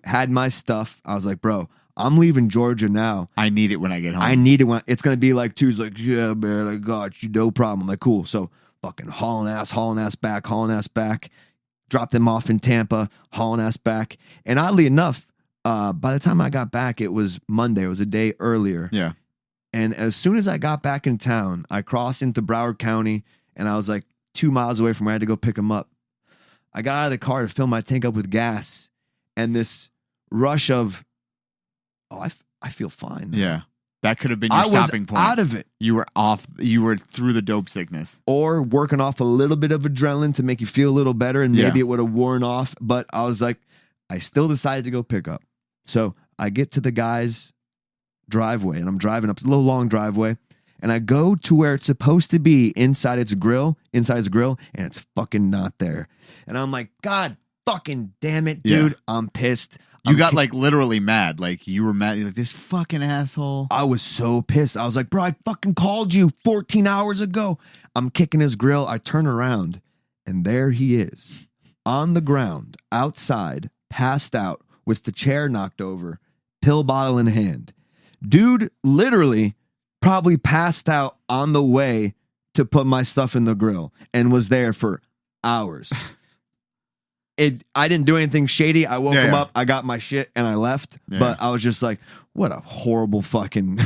had my stuff. I was like, bro, I'm leaving Georgia now. I need it when I get home. I need it when it's gonna be like Tuesday. Like, yeah, man, I got you, no problem. I'm like, cool. So fucking hauling ass back. Dropped them off in Tampa, hauling ass back. And oddly enough, by the time I got back, it was Monday. It was a day earlier. Yeah. And as soon as I got back in town, I crossed into Broward County, and I was like 2 miles away from where I had to go pick them up. I got out of the car to fill my tank up with gas, and this rush of, I feel fine. Yeah. That could have been your stopping point. Out of it. You were off. You were through the dope sickness. Or working off a little bit of adrenaline to make you feel a little better, and maybe it would have worn off. But I was like, I still decided to go pick up. So I get to the guy's driveway, and I'm driving up. It's a little long driveway. And I go to where it's supposed to be inside his grill, and it's fucking not there. And I'm like, God fucking damn it, dude. Yeah. I'm pissed. You got like literally mad. Like you were mad. You're like, this fucking asshole. I was so pissed. I was like, bro, I fucking called you 14 hours ago. I'm kicking his grill. I turn around, and there he is on the ground outside, passed out with the chair knocked over, pill bottle in hand. Dude literally probably passed out on the way to put my stuff in the grill and was there for hours. I didn't do anything shady. I woke him Yeah. up. I got my shit and I left. Yeah. But I was just like, what a horrible fucking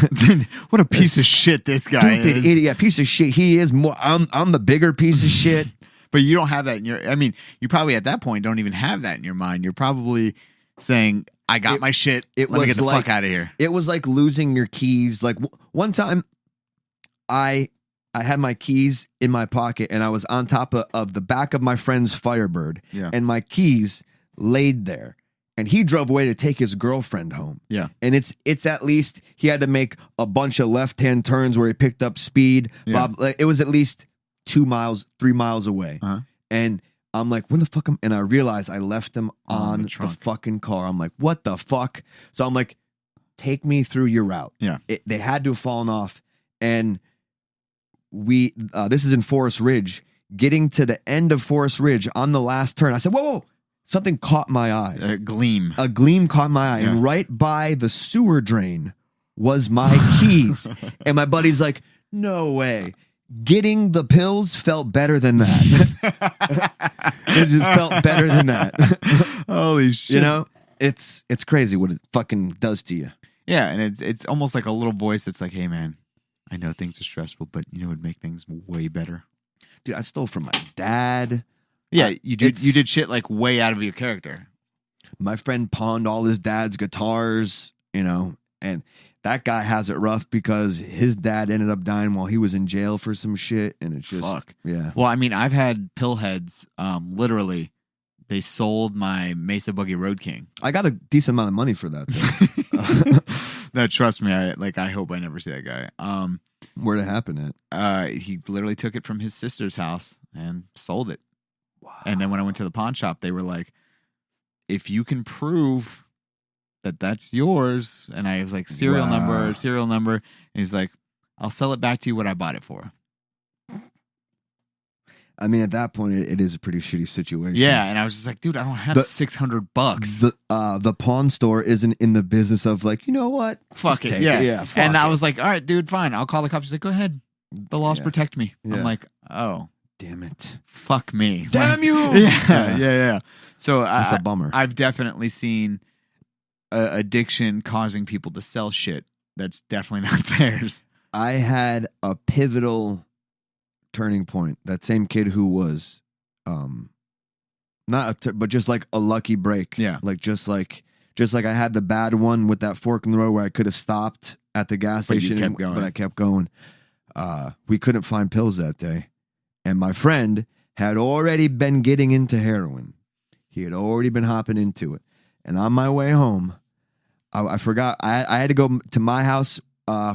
What a piece of shit this guy stupid is. idiot piece of shit. He is more. I'm the bigger piece of shit. But you don't have that in your. I mean, you probably at that point don't even have that in your mind. You're probably saying, "I got my shit. Let me get the fuck out of here." It was like losing your keys. Like one time, I had my keys in my pocket and I was on top of the back of my friend's Firebird. Yeah. And my keys laid there. And he drove away to take his girlfriend home. Yeah. And it's at least he had to make a bunch of left-hand turns where he picked up speed. Yeah. It was at least 2 miles, 3 miles away. Uh-huh. And I'm like, where the fuck and I realized I left them on the trunk. fucking car. I'm like, what the fuck? So I'm like, take me through your route. Yeah. They had to have fallen off. And this is in Forest Ridge. Getting to the end of Forest Ridge on the last turn, I said, whoa. Something caught my eye. A gleam. A gleam caught my eye. Yeah. And right by the sewer drain was my keys. And my buddy's like, no way. Getting the pills felt better than that. It just felt better than that. Holy shit. You know, it's crazy what it fucking does to you. Yeah, and it's almost like a little voice that's like, hey man, I know things are stressful, but you know it would make things way better. Dude, I stole from my dad. Yeah, you did shit like way out of your character. My friend pawned all his dad's guitars, you know, and that guy has it rough because his dad ended up dying while he was in jail for some shit, and it's just Fuck. Yeah. Well, I mean, I've had pillheads, literally, they sold my Mesa Buggy Road King. I got a decent amount of money for that. No, trust me, I hope I never see that guy. Where'd it happen at? He literally took it from his sister's house and sold it. Wow. And then when I went to the pawn shop, they were like, if you can prove that that's yours, and I was like, serial number. And he's like, I'll sell it back to you what I bought it for. I mean, at that point, it is a pretty shitty situation. Yeah, and I was just like, dude, I don't have $600. The pawn store isn't in the business of like, you know what? Fuck Just it. take Yeah. fuck And I it. was like, all right, dude, fine. I'll call the cops. He's like, go ahead. The laws Yeah. protect me. Yeah. I'm like, oh, damn it. fuck me. Damn you. Yeah. So That's a bummer. I've definitely seen addiction causing people to sell shit that's definitely not theirs. I had a pivotal turning point. That same kid who was, but just like a lucky break. Yeah. Like just like I had the bad one with that fork in the road where I could have stopped at the gas But you station, kept going. but I kept going. We couldn't find pills that day, and my friend had already been getting into heroin. He had already been hopping into it, and on my way home, I forgot I had to go to my house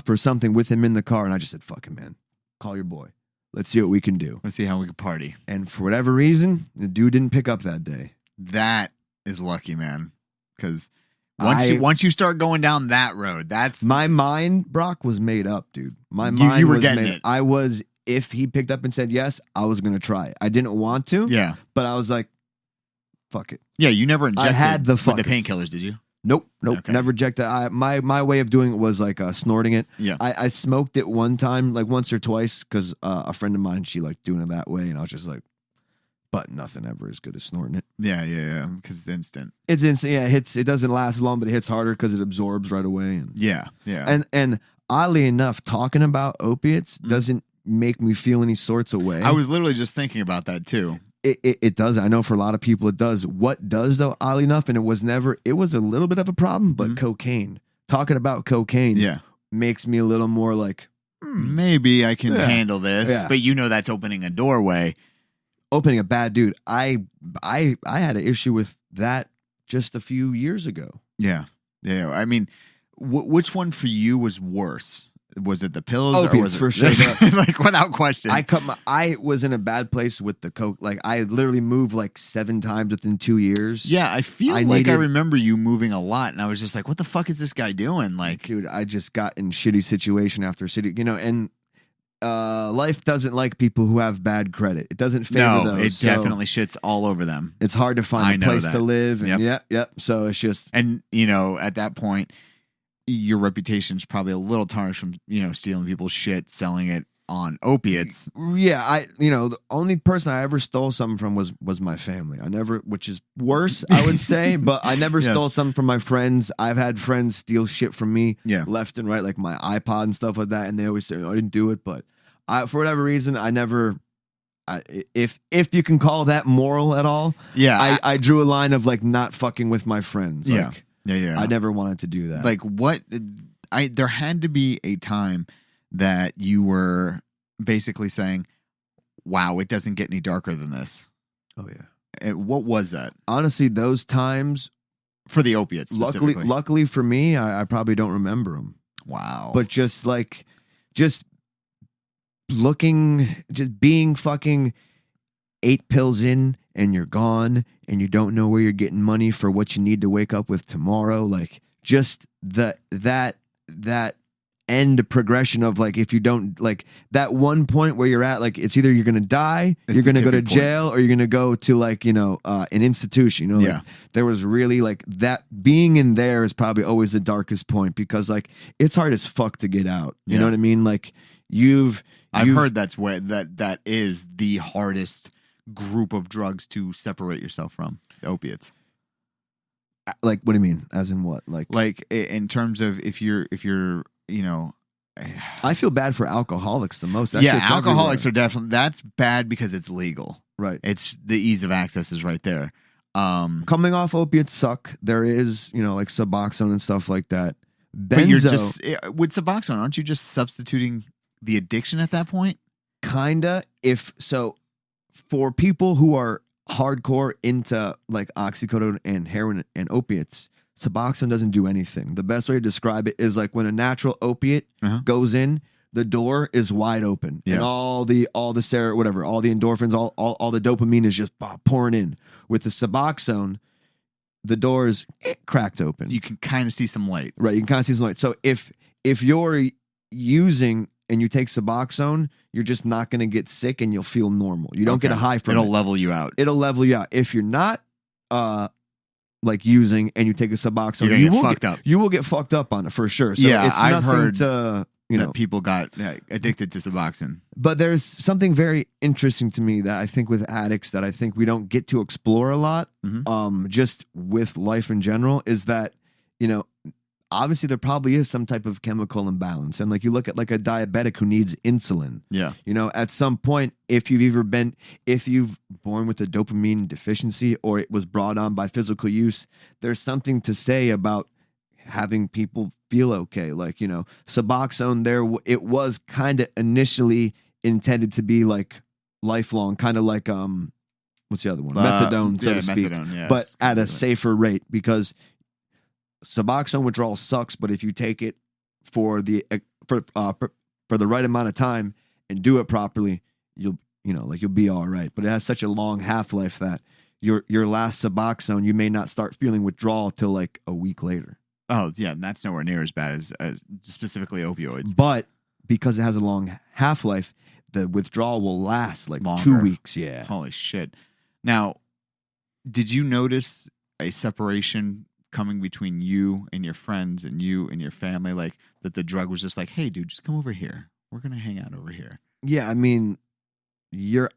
for something with him in the car, and I just said, "Fuck him, man. Call your boy. Let's see what we can do." Let's see how we can party. And for whatever reason, the dude didn't pick up that day. That is lucky, man. Because once you start going down that road, that's My mind, Brock, was made up, dude. My You mind were was getting made it. I was, if he picked up and said yes, I was going to try it. I didn't want to, yeah. but I was like, fuck it. Yeah, you never injected had the with the fuckers. painkillers, did you? Nope. Okay. Never injected. My way of doing it was like snorting it. Yeah. I smoked it one time, like once or twice, because a friend of mine, she liked doing it that way, and I was just like, but nothing ever as good as snorting it. Yeah. Because it's instant. It's instant. Yeah, it doesn't last long, but it hits harder because it absorbs right away. And Yeah. and oddly enough, talking about opiates doesn't make me feel any sorts of way. I was literally just thinking about that too. It does. I know for a lot of people it does. What does though, oddly enough, and it was a little bit of a problem, but cocaine. Talking about cocaine makes me a little more like, maybe I can handle this. Yeah. But you know that's opening a doorway. opening a bad dude. I had an issue with that just a few years ago. Yeah. I mean, which one for you was worse? Was it the pills? Opiates, or was it for sure. like without question. I was in a bad place with the coke. Like I literally moved like 7 times within 2 years. Yeah, I feel I remember you moving a lot, and I was just like, "What the fuck is this guy doing?" Like, dude, I just got in shitty situation after city, and life doesn't like people who have bad credit. It doesn't favor those. It definitely shits all over them. It's hard to find a place to live. And yep. So it's just, and at that point, your reputation's probably a little tarnished from stealing people's shit, selling it, on opiates. Yeah, the only person I ever stole something from was my family. I never, which is worse, I would say, but I never stole something from my friends. I've had friends steal shit from me left and right, like my iPod and stuff like that, and they always say, I didn't do it, but for whatever reason, I never... if you can call that moral at all, I drew a line of like not fucking with my friends. Like, I never wanted to do that. Like there had to be a time that you were basically saying, wow, it doesn't get any darker than this. Oh yeah. What was that? Honestly, those times for the opiates specifically. Luckily for me, I probably don't remember them. Wow. But just being fucking 8 pills in and you're gone and you don't know where you're getting money for what you need to wake up with tomorrow. Like just that end progression of like, if you don't like that one point where you're at, like it's either you're going to die, you're going to go to jail, or you're going to go to like, an institution, like, there was really like that being in there is probably always the darkest point because like it's hard as fuck to get out. You know what I mean? Like I've heard that's where that is the hardest group of drugs to separate yourself from, the opiates. Like, what do you mean? As in what? Like in terms of if you're I feel bad for alcoholics the most. Alcoholics are definitely, that's bad because it's legal. Right. It's the ease of access is right there. Coming off opiates suck. There is, like Suboxone and stuff like that. But you're just with Suboxone, aren't you just substituting the addiction at that point? Kinda. For people who are hardcore into like oxycodone and heroin and opiates, Suboxone doesn't do anything. The best way to describe it is like when a natural opiate goes in, the door is wide open, and all the whatever, all the endorphins, all the dopamine is just pouring in. With the Suboxone, the door is cracked open. You can kind of see some light, right? You can kind of see some light. So if you're using and you take Suboxone, you're just not going to get sick and you'll feel normal. You don't get a high from it. It'll level you out. It'll level you out. If you're not like using and you take a Suboxone, you will get fucked up on it for sure. So it's I've heard that people got addicted to Suboxone. But there's something very interesting to me that I think with addicts that I think we don't get to explore a lot, just with life in general, is that, obviously there probably is some type of chemical imbalance. And like you look at like a diabetic who needs insulin. Yeah. At some point, if you've born with a dopamine deficiency or it was brought on by physical use, there's something to say about having people feel okay. Like, Suboxone it was kind of initially intended to be like lifelong, kind of like, what's the other one? Methadone, so to speak. Methadone, but at a safer rate, because Suboxone withdrawal sucks, but if you take it for the right amount of time and do it properly, you'll be all right. But it has such a long half-life that your last Suboxone, you may not start feeling withdrawal till like a week later. Oh yeah, and that's nowhere near as bad as specifically opioids. But because it has a long half-life, the withdrawal will last like longer. 2 weeks. Yeah. Holy shit. Now, did you notice a separation coming between you and your friends and you and your family, like that the drug was just like, hey dude, just come over here, we're gonna hang out over here? Yeah, I mean,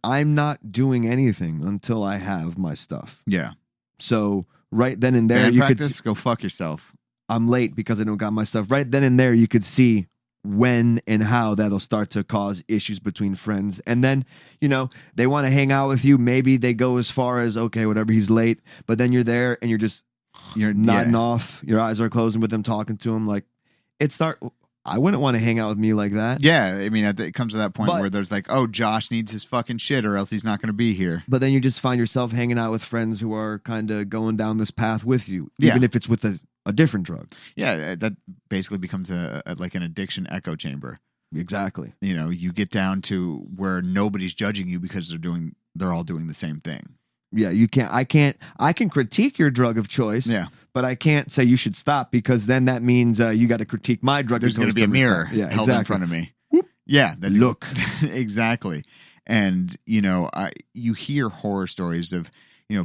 I'm not doing anything until I have my stuff. Yeah, so right then and there, could go fuck yourself. I'm late because I don't got my stuff. Right then and there, you could see when and how that'll start to cause issues between friends. And then, they want to hang out with you. Maybe they go as far as, okay, whatever, he's late, but then you're there and you're nodding off, your eyes are closing with them, talking to him. Like I wouldn't want to hang out with me like that. Yeah, I mean, it comes to that point where there's like, oh, Josh needs his fucking shit or else he's not going to be here. But then you just find yourself hanging out with friends who are kind of going down this path with you, even if it's with a different drug. Yeah, that basically becomes like an addiction echo chamber. Exactly. You get down to where nobody's judging you because they're all doing the same thing. Yeah, I can critique your drug of choice. Yeah. But I can't say you should stop because then that means you got to critique my drug. There's going to be a mirror held in front of me. Whoop. Yeah. Look. Exactly. And, you hear horror stories of,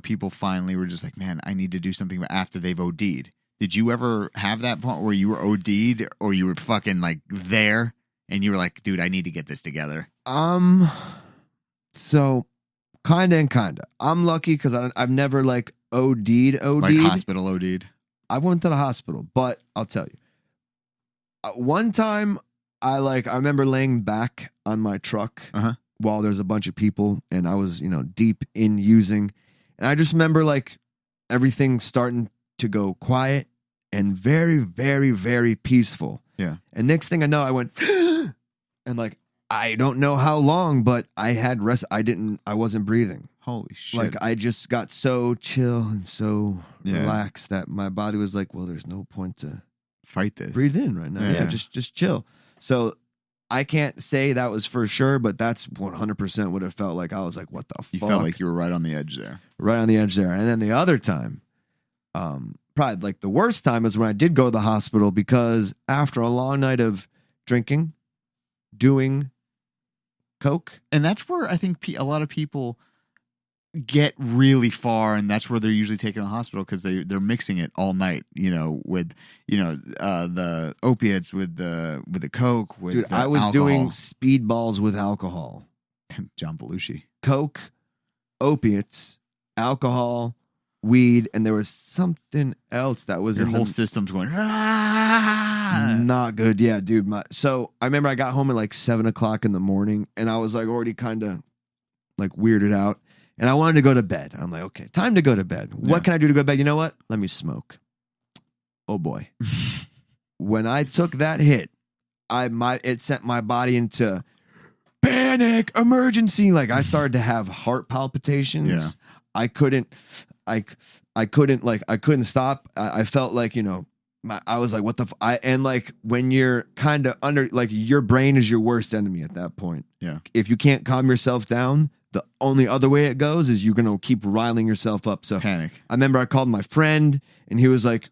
people finally were just like, man, I need to do something after they've OD'd. Did you ever have that point where you were OD'd or you were fucking like there? and you were like, dude, I need to get this together? So kinda and kinda. I'm lucky because I've never like OD'd. Like hospital OD'd? I went to the hospital, but I'll tell you. One time I remember laying back on my truck while there's a bunch of people and I was, deep in using. And I just remember like everything starting to go quiet and very, very, very peaceful. Yeah. And next thing I know, I went and like, I don't know how long, but I had rest. I wasn't breathing. Holy shit. Like I just got so chill and so relaxed that my body was like, well, there's no point to fight this. Breathe in right now. Yeah, just chill. So I can't say that was for sure, but that's 100% what it felt like. I was like, what the fuck? You felt like you were right on the edge there. Right on the edge there. And then the other time, probably like the worst time is when I did go to the hospital because after a long night of drinking, doing coke. And that's where I think a lot of people get really far, and that's where they're usually taken to the hospital because they're mixing it all night, with the opiates with the coke with Dude, the I was alcohol. doing speedballs with alcohol. John Belushi. Coke, opiates, alcohol, weed, and there was something else that was Your in whole system's going not good. Yeah, dude. So I remember I got home at like 7:00 in the morning and I was like already kind of like weirded out and I wanted to go to bed. I'm like, okay, time to go to bed. What can I do to go to bed? You know what? Let me smoke. Oh boy. When I took that hit, it sent my body into panic, emergency. Like I started to have heart palpitations. Yeah. I couldn't stop. I felt like, I was like, what the and like when you're kind of under, like your brain is your worst enemy at that point. Yeah. If you can't calm yourself down, the only other way it goes is you're going to keep riling yourself up. So panic. I remember I called my friend and he was like,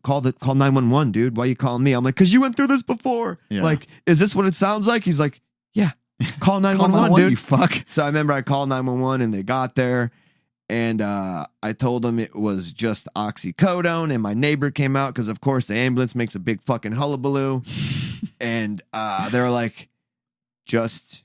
call 911, dude. Why are you calling me? I'm like, cause you went through this before. Yeah. Like, is this what it sounds like? He's like, yeah, call 911, dude. You fuck. So I remember I called 911 and they got there. And I told them it was just oxycodone, and my neighbor came out because, of course, the ambulance makes a big fucking hullabaloo. And they were like, just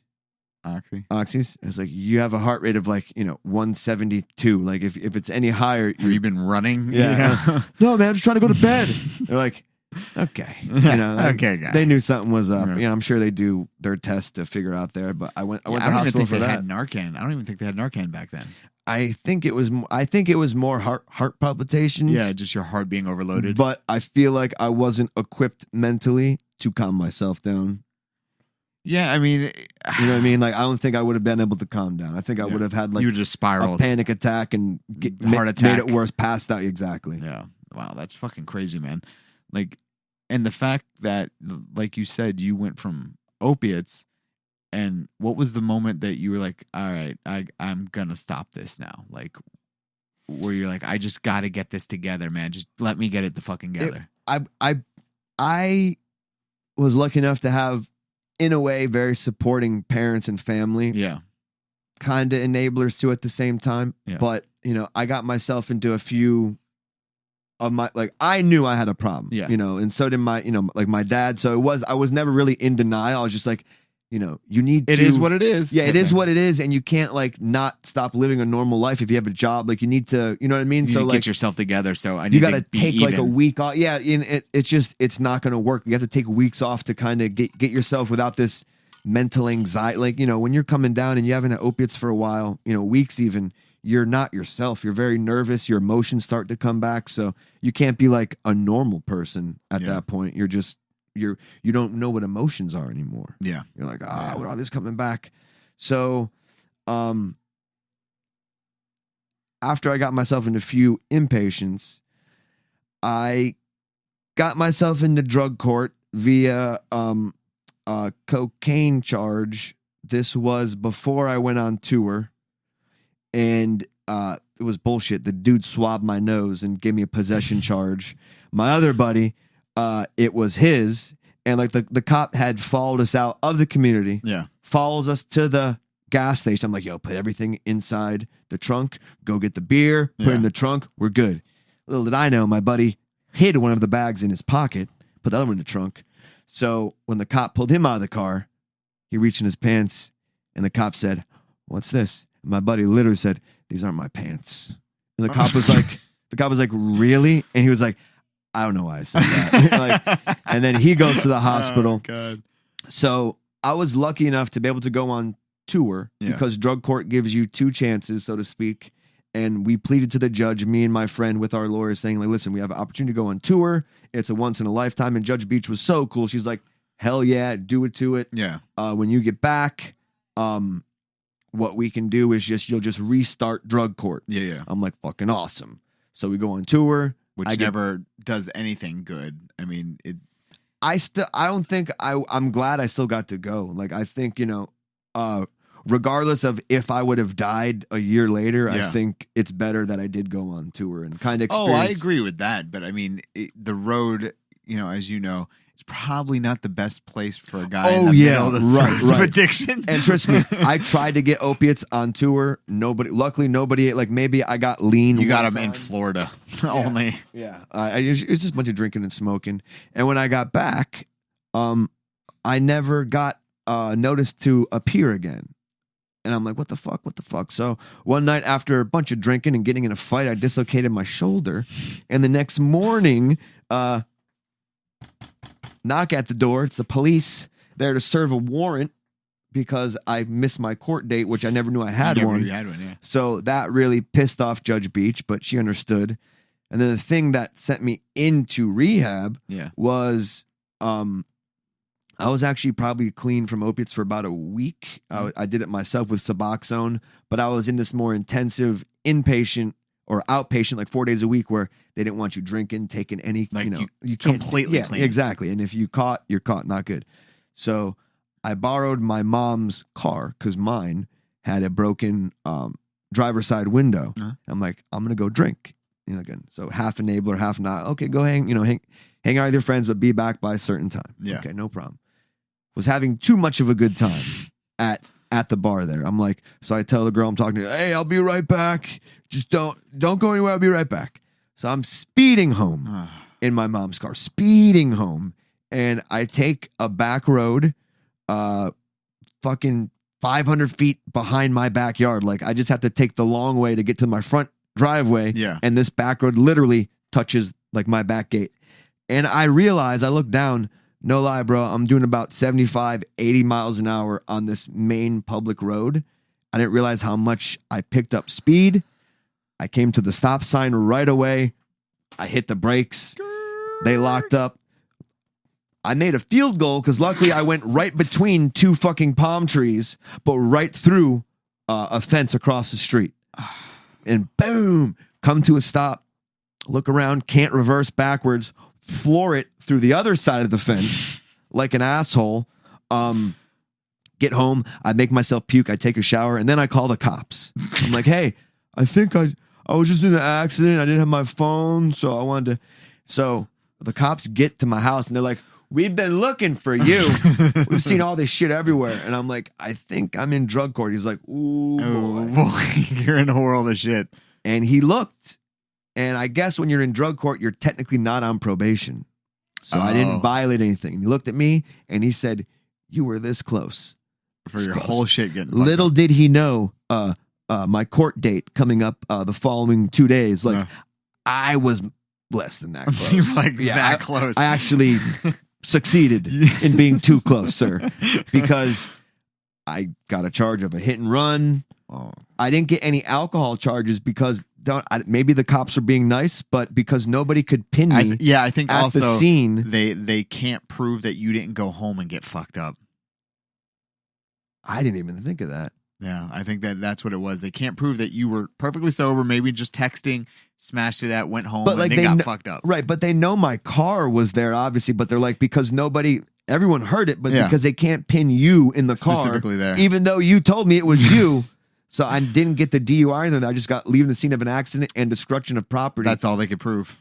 oxys. I was like, you have a heart rate of like 172. Like if it's any higher, have you been running? Yeah. No, man, I'm just trying to go to bed. They're like, okay, okay, guy. They knew something was up. Yeah. I'm sure they do their test to figure out there. But I went to the hospital for that. Had Narcan. I don't even think they had Narcan back then. I think it was more heart palpitations. Yeah, just your heart being overloaded. But I feel like I wasn't equipped mentally to calm myself down. Yeah, I mean, you know what I mean? Like, I don't think I would have been able to calm down. I think I would have had like you would just spiral, a panic attack and heart attack, made it worse, passed out. Exactly. Yeah. Wow, that's fucking crazy, man. Like, and the fact that, like you said, you went from opiates. And what was the moment that you were like, all right, I'm going to stop this now? Like, where you're like, I just got to get this together, man. Just let me get it the fucking together. I was lucky enough to have, in a way, very supporting parents and family. Yeah. Kind of enablers too at the same time. Yeah. But, I got myself into a few of my, like, I knew I had a problem. Yeah. And so did my, like my dad. So I was never really in denial. I was just like, you need to. It is what it is. Yeah, it is what it is. And you can't like not stop living a normal life if you have a job. Like you need to, you know what I mean? You so need to like get yourself together. So I need you got to be take even. like a week off. Yeah. And it's not going to work. You have to take weeks off to kind of get yourself without this mental anxiety. Like, when you're coming down and you haven't had opiates for a while, weeks even, you're not yourself. You're very nervous. Your emotions start to come back. So you can't be like a normal person at that point. You're just, you don't know what emotions are anymore. Yeah. You're like, what are this coming back? So, after I got myself into a few inpatients, I got myself into drug court via, cocaine charge. This was before I went on tour, and, it was bullshit. The dude swabbed my nose and gave me a possession charge. My other buddy, it was his, and like the cop had followed us out of the community. Yeah. Follows us to the gas station. I'm like, yo, put everything inside the trunk. Go get the beer. Put it in the trunk. We're good. Little did I know, my buddy hid one of the bags in his pocket. Put the other one in the trunk. So when the cop pulled him out of the car, he reached in his pants and the cop said, "What's this?" And my buddy literally said, "These aren't my pants." And the cop was like, "Really?" And he was like, "I don't know why I said that." And then he goes to the hospital. Oh, God. So I was lucky enough to be able to go on tour because drug court gives you 2 chances, so to speak. And we pleaded to the judge, me and my friend with our lawyers, saying, like, listen, we have an opportunity to go on tour. It's a once in a lifetime. And Judge Beach was so cool. She's like, hell yeah, do it to it. Yeah. When you get back, what we can do is you'll just restart drug court. Yeah. I'm like, fucking awesome. So we go on tour. Which never does anything good. I mean, I'm glad I still got to go. Like, I think, regardless of if I would have died a year later, I think it's better that I did go on tour and kind of experience. Oh, I agree with that. But I mean, the road, as you know, it's probably not the best place for a guy in the middle of the throes of addiction. And trust me, I tried to get opiates on tour. Luckily nobody, like maybe I got lean. You got them in Florida only. Yeah. It's just a bunch of drinking and smoking. And when I got back, I never got noticed to appear again. And I'm like, what the fuck? So one night after a bunch of drinking and getting in a fight, I dislocated my shoulder. And the next morning, knock at the door. It's the police there to serve a warrant because I missed my court date, which I never knew I had one. You had one, yeah. So that really pissed off Judge Beach, but she understood. And then the thing that sent me into rehab was I was actually probably clean from opiates for about a week. I did it myself with Suboxone, but I was in this more intensive inpatient or outpatient, like 4 days a week, where they didn't want you drinking, taking any, like you can't completely clean. Exactly. And if you're caught, not good. So I borrowed my mom's car because mine had a broken driver's side window. I'm like, I'm gonna go drink. Again. So half enabler, half not. Okay, go hang out with your friends, but be back by a certain time. Yeah. Okay, no problem. Was having too much of a good time at the bar there. I'm like, so I tell the girl I'm talking to, hey, I'll be right back. Just don't go anywhere. I'll be right back. So I'm speeding home in my mom's car, and I take a back road, fucking 500 feet behind my backyard. Like, I just have to take the long way to get to my front driveway. Yeah. And this back road literally touches like my back gate. And I look down, no lie, bro, I'm doing about 75, 80 miles an hour on this main public road. I didn't realize how much I picked up speed. I came to the stop sign right away. I hit the brakes. They locked up. I made a field goal because luckily I went right between 2 fucking palm trees, but right through a fence across the street. And boom, come to a stop, look around, can't reverse backwards, floor it through the other side of the fence like an asshole. Get home, I make myself puke, I take a shower, and then I call the cops. I'm like, hey, I think I was just in an accident. I didn't have my phone, so I wanted to. So the cops get to my house, and they're like, we've been looking for you. We've seen all this shit everywhere. And I'm like, I think I'm in drug court. He's like, ooh, boy. You're in a world of shit. And he looked. And I guess when you're in drug court, you're technically not on probation. So I didn't violate anything. And he looked at me, and he said, you were this close. For your whole shit getting Little did he know my court date coming up the following 2 days. Like, I was less than that close. You're like that close. I actually succeeded in being too close, sir, because I got a charge of a hit and run. I didn't get any alcohol charges because maybe the cops are being nice, but because nobody could pin me. I think at also the scene, they can't prove that you didn't go home and get fucked up. I didn't even think of that. Yeah, I think that's what it was. They can't prove that you were perfectly sober, maybe just texting, smashed through that, went home, but like, and they got fucked up. Right, but they know my car was there, obviously, but they're like, because everyone heard it, but because they can't pin you in the car. Specifically there. Even though you told me it was you. So I didn't get the DUI, and then I just got leaving the scene of an accident and destruction of property. That's all they could prove.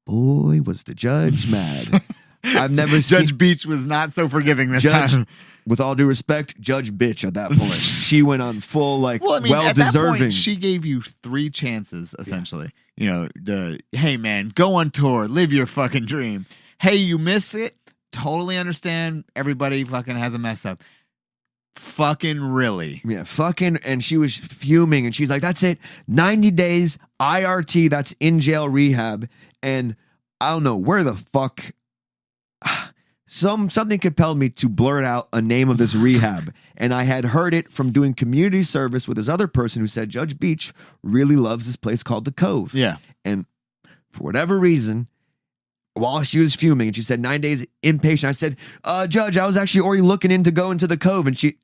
Boy, was the judge mad. I've never seen... Judge Beach was not so forgiving this time. With all due respect, Judge Bitch at that point. She went on full, at that point, she gave you 3 chances, essentially. Yeah. Hey, man, go on tour. Live your fucking dream. Hey, you miss it? totally understand everybody fucking has a mess up. Fucking really. Yeah, fucking. And she was fuming, and she's like, that's it. 90 days IRT. That's in jail rehab. And I don't know where the fuck. Something compelled me to blurt out a name of this rehab. And I had heard it from doing community service with this other person who said Judge Beach really loves this place called The Cove. Yeah. And for whatever reason, while she was fuming, and she said 9 days inpatient, I said, Judge, I was actually already looking into going to The Cove. And she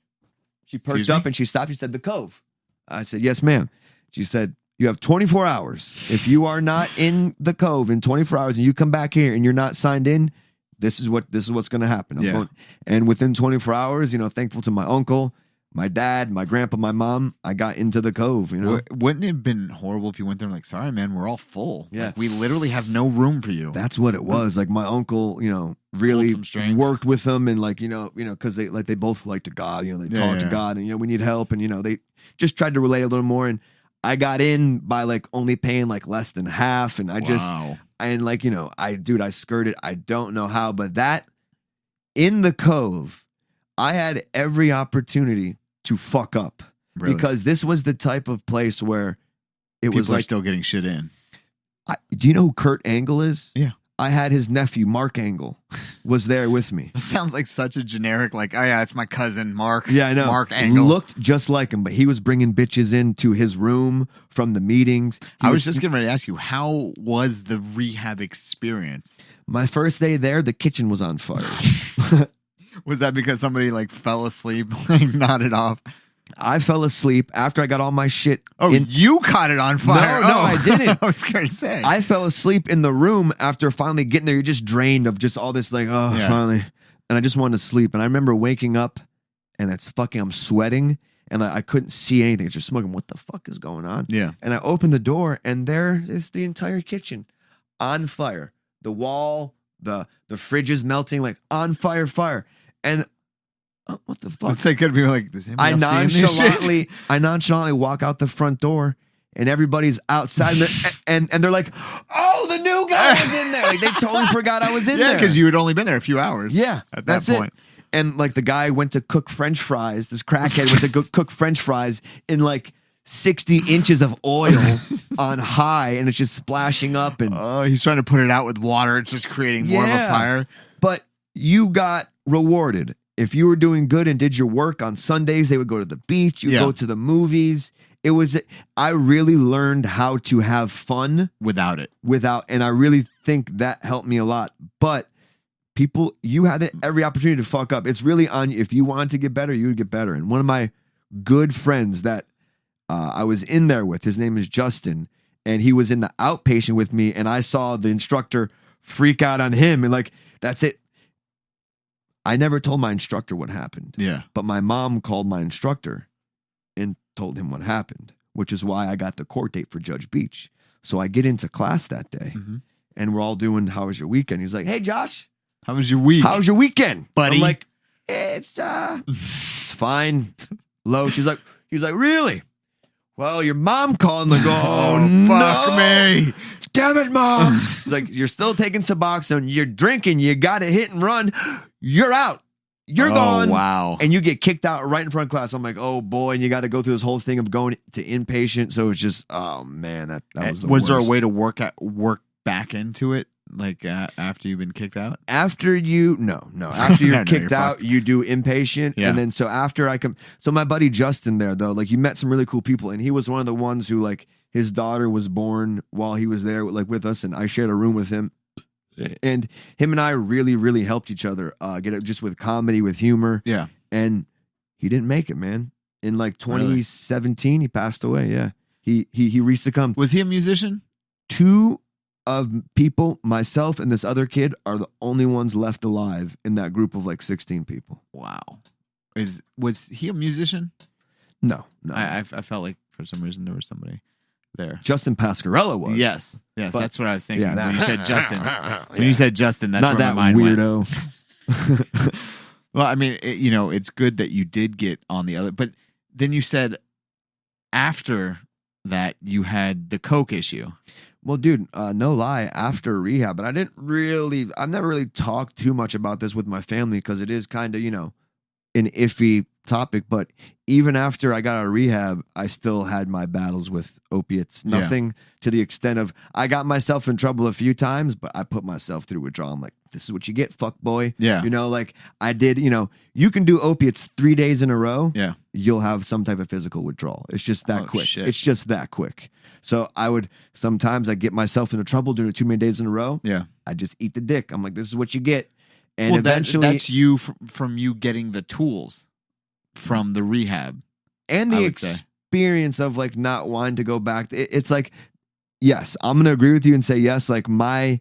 perked up and she stopped. She said, The Cove. I said, yes, ma'am. She said, you have 24 hours. If you are not in The Cove in 24 hours and you come back here and you're not signed in, this is what's going to happen. And within 24 hours, thankful to my uncle, my dad, my grandpa, my mom, I got into The Cove. Wouldn't it have been horrible if you went there and like, sorry, man, we're all full. Yeah. Like, we literally have no room for you. That's what it was. Like my uncle, really worked with them, and like, because they both like to God, they talk to God, and we need help, and they just tried to relate a little more. And I got in by like only paying like less than half, and I skirted. I don't know how, but that in The Cove, I had every opportunity to fuck up. Really? Because this was the type of place where people was like still getting shit in. Do you know who Kurt Angle is? Yeah. I had his nephew, Mark Angle, was there with me. That sounds like such a generic, like, oh yeah, it's my cousin, Mark. Yeah, I know. Mark Angle. Looked just like him, but he was bringing bitches into his room from the meetings. I was just getting ready to ask you, how was the rehab experience? My first day there, the kitchen was on fire. Was that because somebody like fell asleep, like nodded off? I fell asleep after I got all my shit. Oh, you caught it on fire. No, I didn't. I was going to say. I fell asleep in the room after finally getting there. You're just drained of just all this, like, finally. And I just wanted to sleep. And I remember waking up and I'm sweating and like, I couldn't see anything. It's just smoking. What the fuck is going on? Yeah. And I opened the door and there is the entire kitchen on fire. The wall, the fridge is melting, like on fire. And what the fuck? They could be like, does anybody else see this shit? I nonchalantly walk out the front door, and everybody's outside, and they're like, "Oh, the new guy was in there." Like, they totally forgot I was in there. Yeah, because you had only been there a few hours. Yeah, at that point. And like the guy went to cook French fries. This crackhead went to cook French fries in like 60 inches of oil on high, and it's just splashing up. And he's trying to put it out with water. It's just creating more of a fire. But you got rewarded. If you were doing good and did your work on Sundays, they would go to the beach. You go to the movies. I really learned how to have fun without it. And I really think that helped me a lot. But you had every opportunity to fuck up. It's really on you. If you wanted to get better, you would get better. And one of my good friends that I was in there with, his name is Justin, and he was in the outpatient with me, and I saw the instructor freak out on him, and like, that's it. I never told my instructor what happened. Yeah. But my mom called my instructor and told him what happened, which is why I got the court date for Judge Beach. So I get into class that day, and we're all doing, how was your weekend? He's like, hey, Josh. How was your week? How was your weekend? Buddy. I'm like, it's fine. Low. He's like, really? Well, your mom called and like, fuck me. Damn it, Mom. He's like, you're still taking Suboxone. You're drinking. You got to hit and run. You're out. You're gone. Wow. And you get kicked out right in front of class. I'm like, oh boy. And you got to go through this whole thing of going to inpatient. So it's just, oh man, that was the worst. Was there a way to work back into it? Like after you've been kicked out? After you're kicked out, you do inpatient. Yeah. And then so after so my buddy Justin there though, like you met some really cool people, and he was one of the ones who like his daughter was born while he was there like with us, and I shared a room with him. And him and I really, really helped each other get it just with comedy, with humor. Yeah. And he didn't make it, man. In like 2017, he passed away. Yeah. He resuccumbed. Was he a musician? Two of people, myself and this other kid, are the only ones left alive in that group of like 16 people. Wow. Was he a musician? No. I felt like for some reason there was somebody there. Justin Pasquarella was. Yes, but, that's what I was thinking. Yeah, when you said Justin, that's not where that my mind weirdo. went. Well, I mean, it's good that you did get on the other, but then you said after that you had the coke issue. Well, dude, no lie, after rehab, and I've never really talked too much about this with my family because it is kind of, an iffy topic. But even after I got out of rehab, I still had my battles with opiates. Nothing to the extent of I got myself in trouble a few times, but I put myself through withdrawal. I'm like, this is what you get, fuck boy. Yeah. Like I did, you can do opiates 3 days in a row. Yeah. You'll have some type of physical withdrawal. It's just that quick. Shit. It's just that quick. So sometimes I get myself into trouble doing it too many days in a row. Yeah. I just eat the dick. I'm like, this is what you get. And well, eventually that's you from you getting the tools from the rehab. And the experience of like not wanting to go back. It's like, yes, I'm going to agree with you and say yes. Like my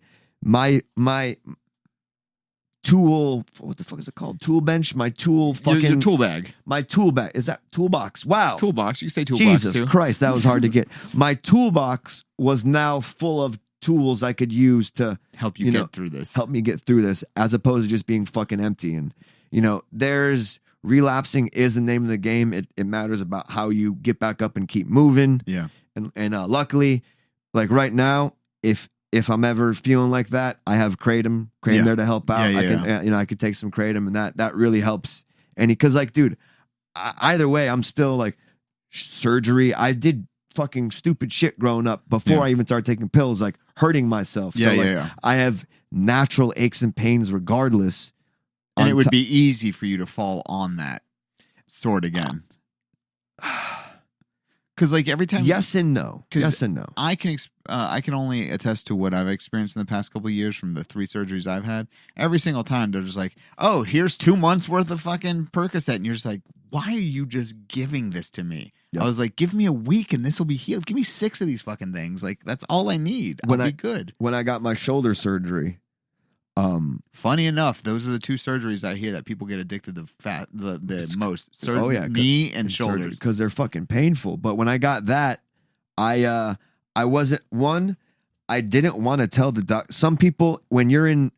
tool, what the fuck is it called? Tool bench, my tool fucking. Your tool bag. My tool bag. Is that toolbox? Wow. Toolbox. You say toolbox Jesus too. Christ, that was hard to get. My toolbox was now full of tools I could use to help you get through this. Help me get through this, as opposed to just being fucking empty. And there's relapsing is the name of the game. It matters about how you get back up and keep moving. Yeah. And luckily, like right now, if I'm ever feeling like that, I have kratom there to help out. I could take some kratom, and that really helps. And because like, dude, either way, I'm still like surgery. I did fucking stupid shit growing up before I even started taking pills, like hurting myself. I have natural aches and pains regardless. And it would be easy for you to fall on that sword again. Because like every time, yes and no. I can only attest to what I've experienced in the past couple of years from the 3 surgeries I've had. Every single time they're just like, "Oh, here's 2 months worth of fucking Percocet," and you're just like, "Why are you just giving this to me?" Yep. I was like, "Give me a week and this will be healed. Give me 6 of these fucking things. Like that's all I need. I'll be good." When I got my shoulder surgery. Funny enough, those are the 2 surgeries I hear that people get addicted to the most. Knee and shoulders, because they're fucking painful. But when I got that, I wasn't one. I didn't want to tell the doc. Some people, when you're in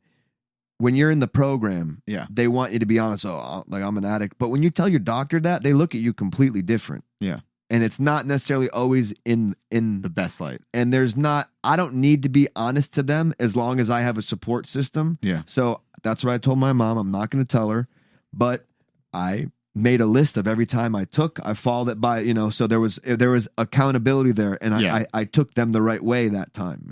the program, they want you to be honest. Oh, like I'm an addict. But when you tell your doctor that, they look at you completely different. Yeah. And it's not necessarily always in the best light. And I don't need to be honest to them as long as I have a support system. Yeah. So that's what I told my mom. I'm not going to tell her, but I made a list of every time I followed it by, so there was accountability there, and I took them the right way that time.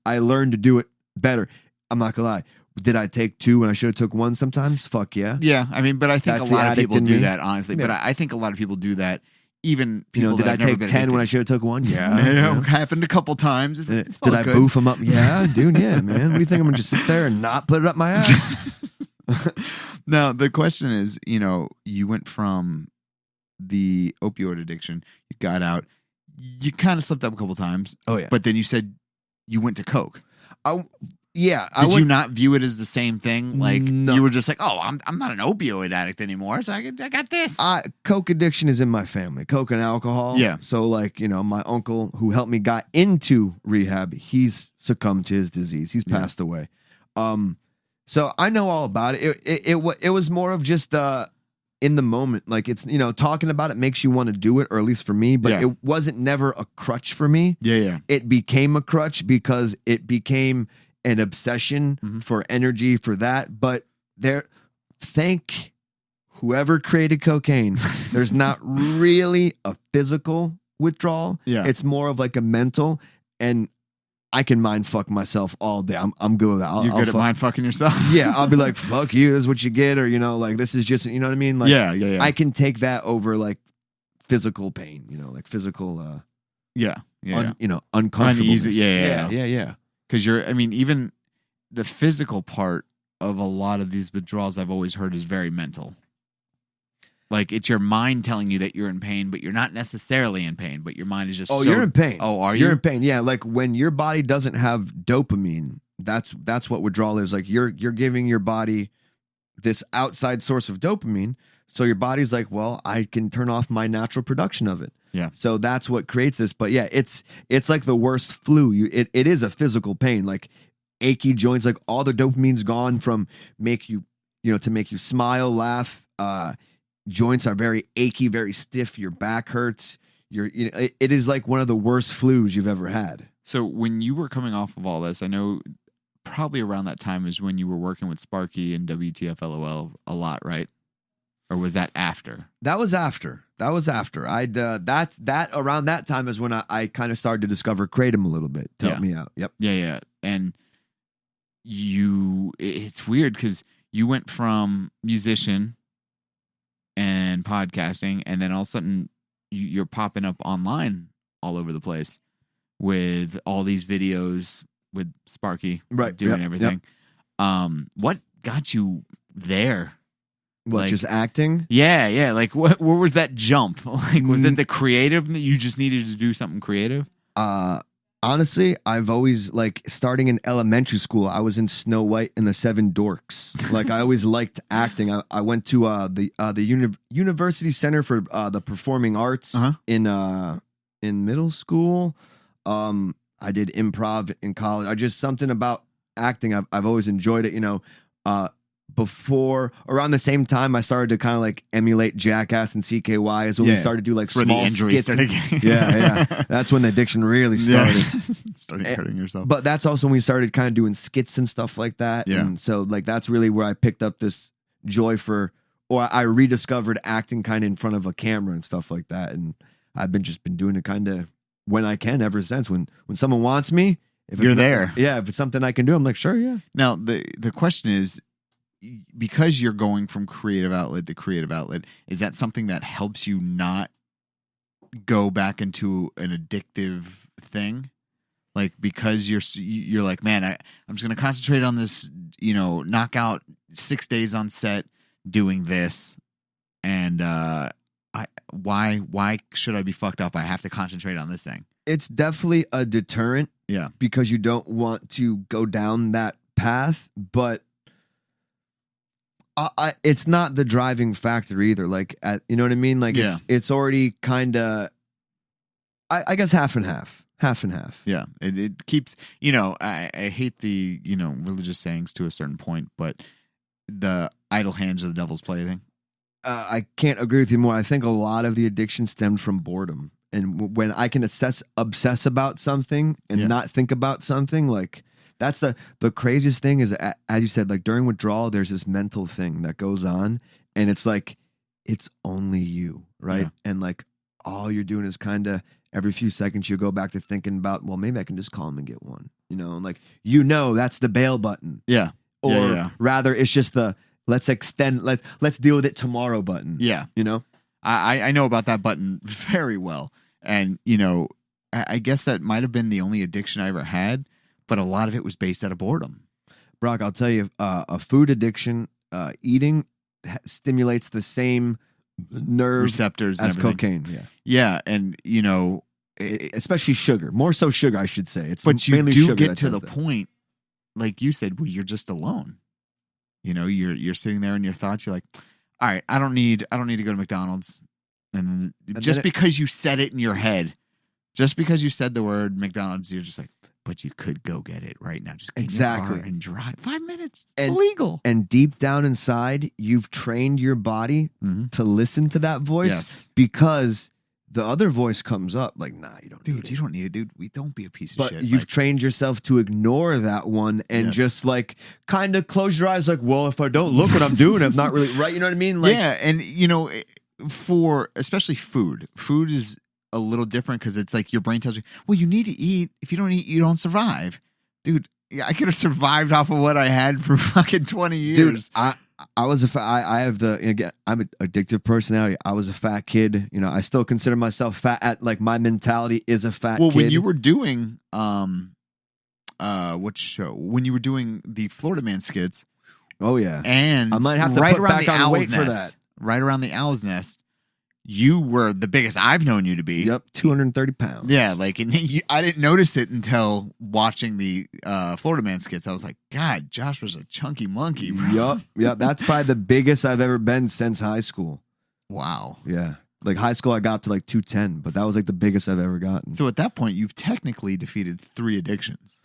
I learned to do it better. I'm not gonna lie. Did I take 2 when I should have took 1 sometimes? Fuck yeah. Yeah. I mean, but I think That's a lot of people do that, honestly. Yeah. But I think a lot of people do that. Even people did I take 10 when I should have took 1? Yeah. Happened a couple times. Did I boof them up? Yeah, dude. Yeah, man. What do you think? I'm gonna just sit there and not put it up my ass? Now the question is, you went from the opioid addiction, you got out, you kind of slipped up a couple times. Oh yeah. But then you said you went to coke. Yeah. Did you not view it as the same thing? Like No. you were just like, oh, I'm not an opioid addict anymore, so I got this. Coke addiction is in my family. Coke and alcohol. Yeah. So like, my uncle who helped me got into rehab, he's succumbed to his disease. He's passed away. So I know all about it. It was more of just in the moment. Like it's, talking about it makes you want to do it, or at least for me, but it wasn't never a crutch for me. Yeah. It became a crutch because it became an obsession for energy for that. But thank whoever created cocaine, there's not really a physical withdrawal. Yeah. It's more of like a mental, and I can mind fuck myself all day. I'm good with that. You're good at mind fucking yourself? Yeah. I'll be like, fuck you, this is what you get. Or, like this is just, you know what I mean? Like, yeah. I can take that over like physical pain, like physical, uncomfortable. Uneasy. Yeah. Because even the physical part of a lot of these withdrawals I've always heard is very mental. Like it's your mind telling you that you're in pain, but you're not necessarily in pain, but your mind is just you're in pain. Oh, are you? You're in pain. Yeah, like when your body doesn't have dopamine, that's what withdrawal is. Like you're giving your body this outside source of dopamine, so your body's like, well, I can turn off my natural production of it. Yeah. So that's what creates this. But yeah, it's like the worst flu. It is a physical pain, like achy joints, like all the dopamine's gone from make you, to make you smile, laugh. Joints are very achy, very stiff. Your back hurts. It is like one of the worst flus you've ever had. So when you were coming off of all this, I know probably around that time is when you were working with Sparky and WTF LOL a lot, right? Or was that after? That was after. I'd that around that time is when I kind of started to discover Kratom a little bit to help me out. Yep. Yeah. And it's weird because you went from musician and podcasting, and then all of a sudden you're popping up online all over the place with all these videos with Sparky doing everything. What got you there? What, like, just acting? Yeah. Like, where was that jump? Like, was it the creative? You just needed to do something creative? Honestly, I've always, like, starting in elementary school, I was in Snow White and the Seven Dorks. Like, I always liked acting. I went to the University Center for the Performing Arts in middle school. I did improv in college. Something about acting. I've always enjoyed it. Before around the same time, I started to kind of like emulate Jackass and CKY is when we started to do like small skits. Yeah. That's when the addiction really started. Started hurting yourself. But that's also when we started kind of doing skits and stuff like that. Yeah. And so like that's really where I picked up this joy or I rediscovered acting kind of in front of a camera and stuff like that. And I've been doing it kind of when I can ever since. When someone wants me, if you're there. Yeah, if it's something I can do, I'm like, sure, yeah. Now the question is, because you're going from creative outlet to creative outlet, is that something that helps you not go back into an addictive thing? Like, because you're like, man, I'm just going to concentrate on this, knock out 6 days on set doing this. And why should I be fucked up? I have to concentrate on this thing. It's definitely a deterrent. Yeah. Because you don't want to go down that path, but it's not the driving factor either. Like, you know what I mean? Like, it's already kind of, I guess, half and half. Yeah. It keeps, I hate the, religious sayings to a certain point, but the idle hands are the devil's plaything. I can't agree with you more. I think a lot of the addiction stemmed from boredom. And when I can obsess about something and not think about something, like, that's the craziest thing is, as you said, like during withdrawal, there's this mental thing that goes on, and it's like, it's only you, right? Yeah. And like all you're doing is kind of every few seconds you go back to thinking about, well, maybe I can just call him and get one, and like, that's the bail button. Yeah. Or rather, it's just the let's extend, let's deal with it tomorrow button. Yeah. I know about that button very well. And, I guess that might have been the only addiction I ever had, but a lot of it was based out of boredom. Brock, I'll tell you, a food addiction, eating stimulates the same nerve receptors as and everything. Cocaine. Yeah. Yeah. And, especially sugar, more so sugar, I should say. But you do get to the point, like you said, where you're just alone. You're sitting there in your thoughts. You're like, all right, I don't need to go to McDonald's. And just because you said it in your head, just because you said the word McDonald's, you're just like, but you could go get it right now. Just get in your car and drive 5 minutes. It's illegal. And deep down inside, you've trained your body to listen to that voice because the other voice comes up like, nah, you don't need it. Dude, you don't need it, dude. We don't be a piece of but shit. You've trained yourself to ignore that one and just like kind of close your eyes like, well, if I don't look what I'm doing, I'm not really right. You know what I mean? Like, yeah. And, for especially food is a little different because it's like your brain tells you, well, you need to eat. If you don't eat, you don't survive. Dude, I could have survived off of what I had for fucking 20 years. Dude, I was I have again, I'm an addictive personality. I was a fat kid. I still consider myself fat. Like, my mentality is a fat kid. Well, when you were doing, what show? When you were doing the Florida Man skits. Oh, yeah. And I might have to right put around back the on Owl's weight Nest. for that. Right around the Owl's Nest. You were the biggest I've known you to be. Yep, 230 pounds. Yeah, like, and I didn't notice it until watching the Florida Man skits. I was like, God, Josh was a chunky monkey, bro. Yep. That's probably the biggest I've ever been since high school. Wow. Yeah. Like, high school, I got up to like 210, but that was like the biggest I've ever gotten. So at that point, you've technically defeated 3 addictions.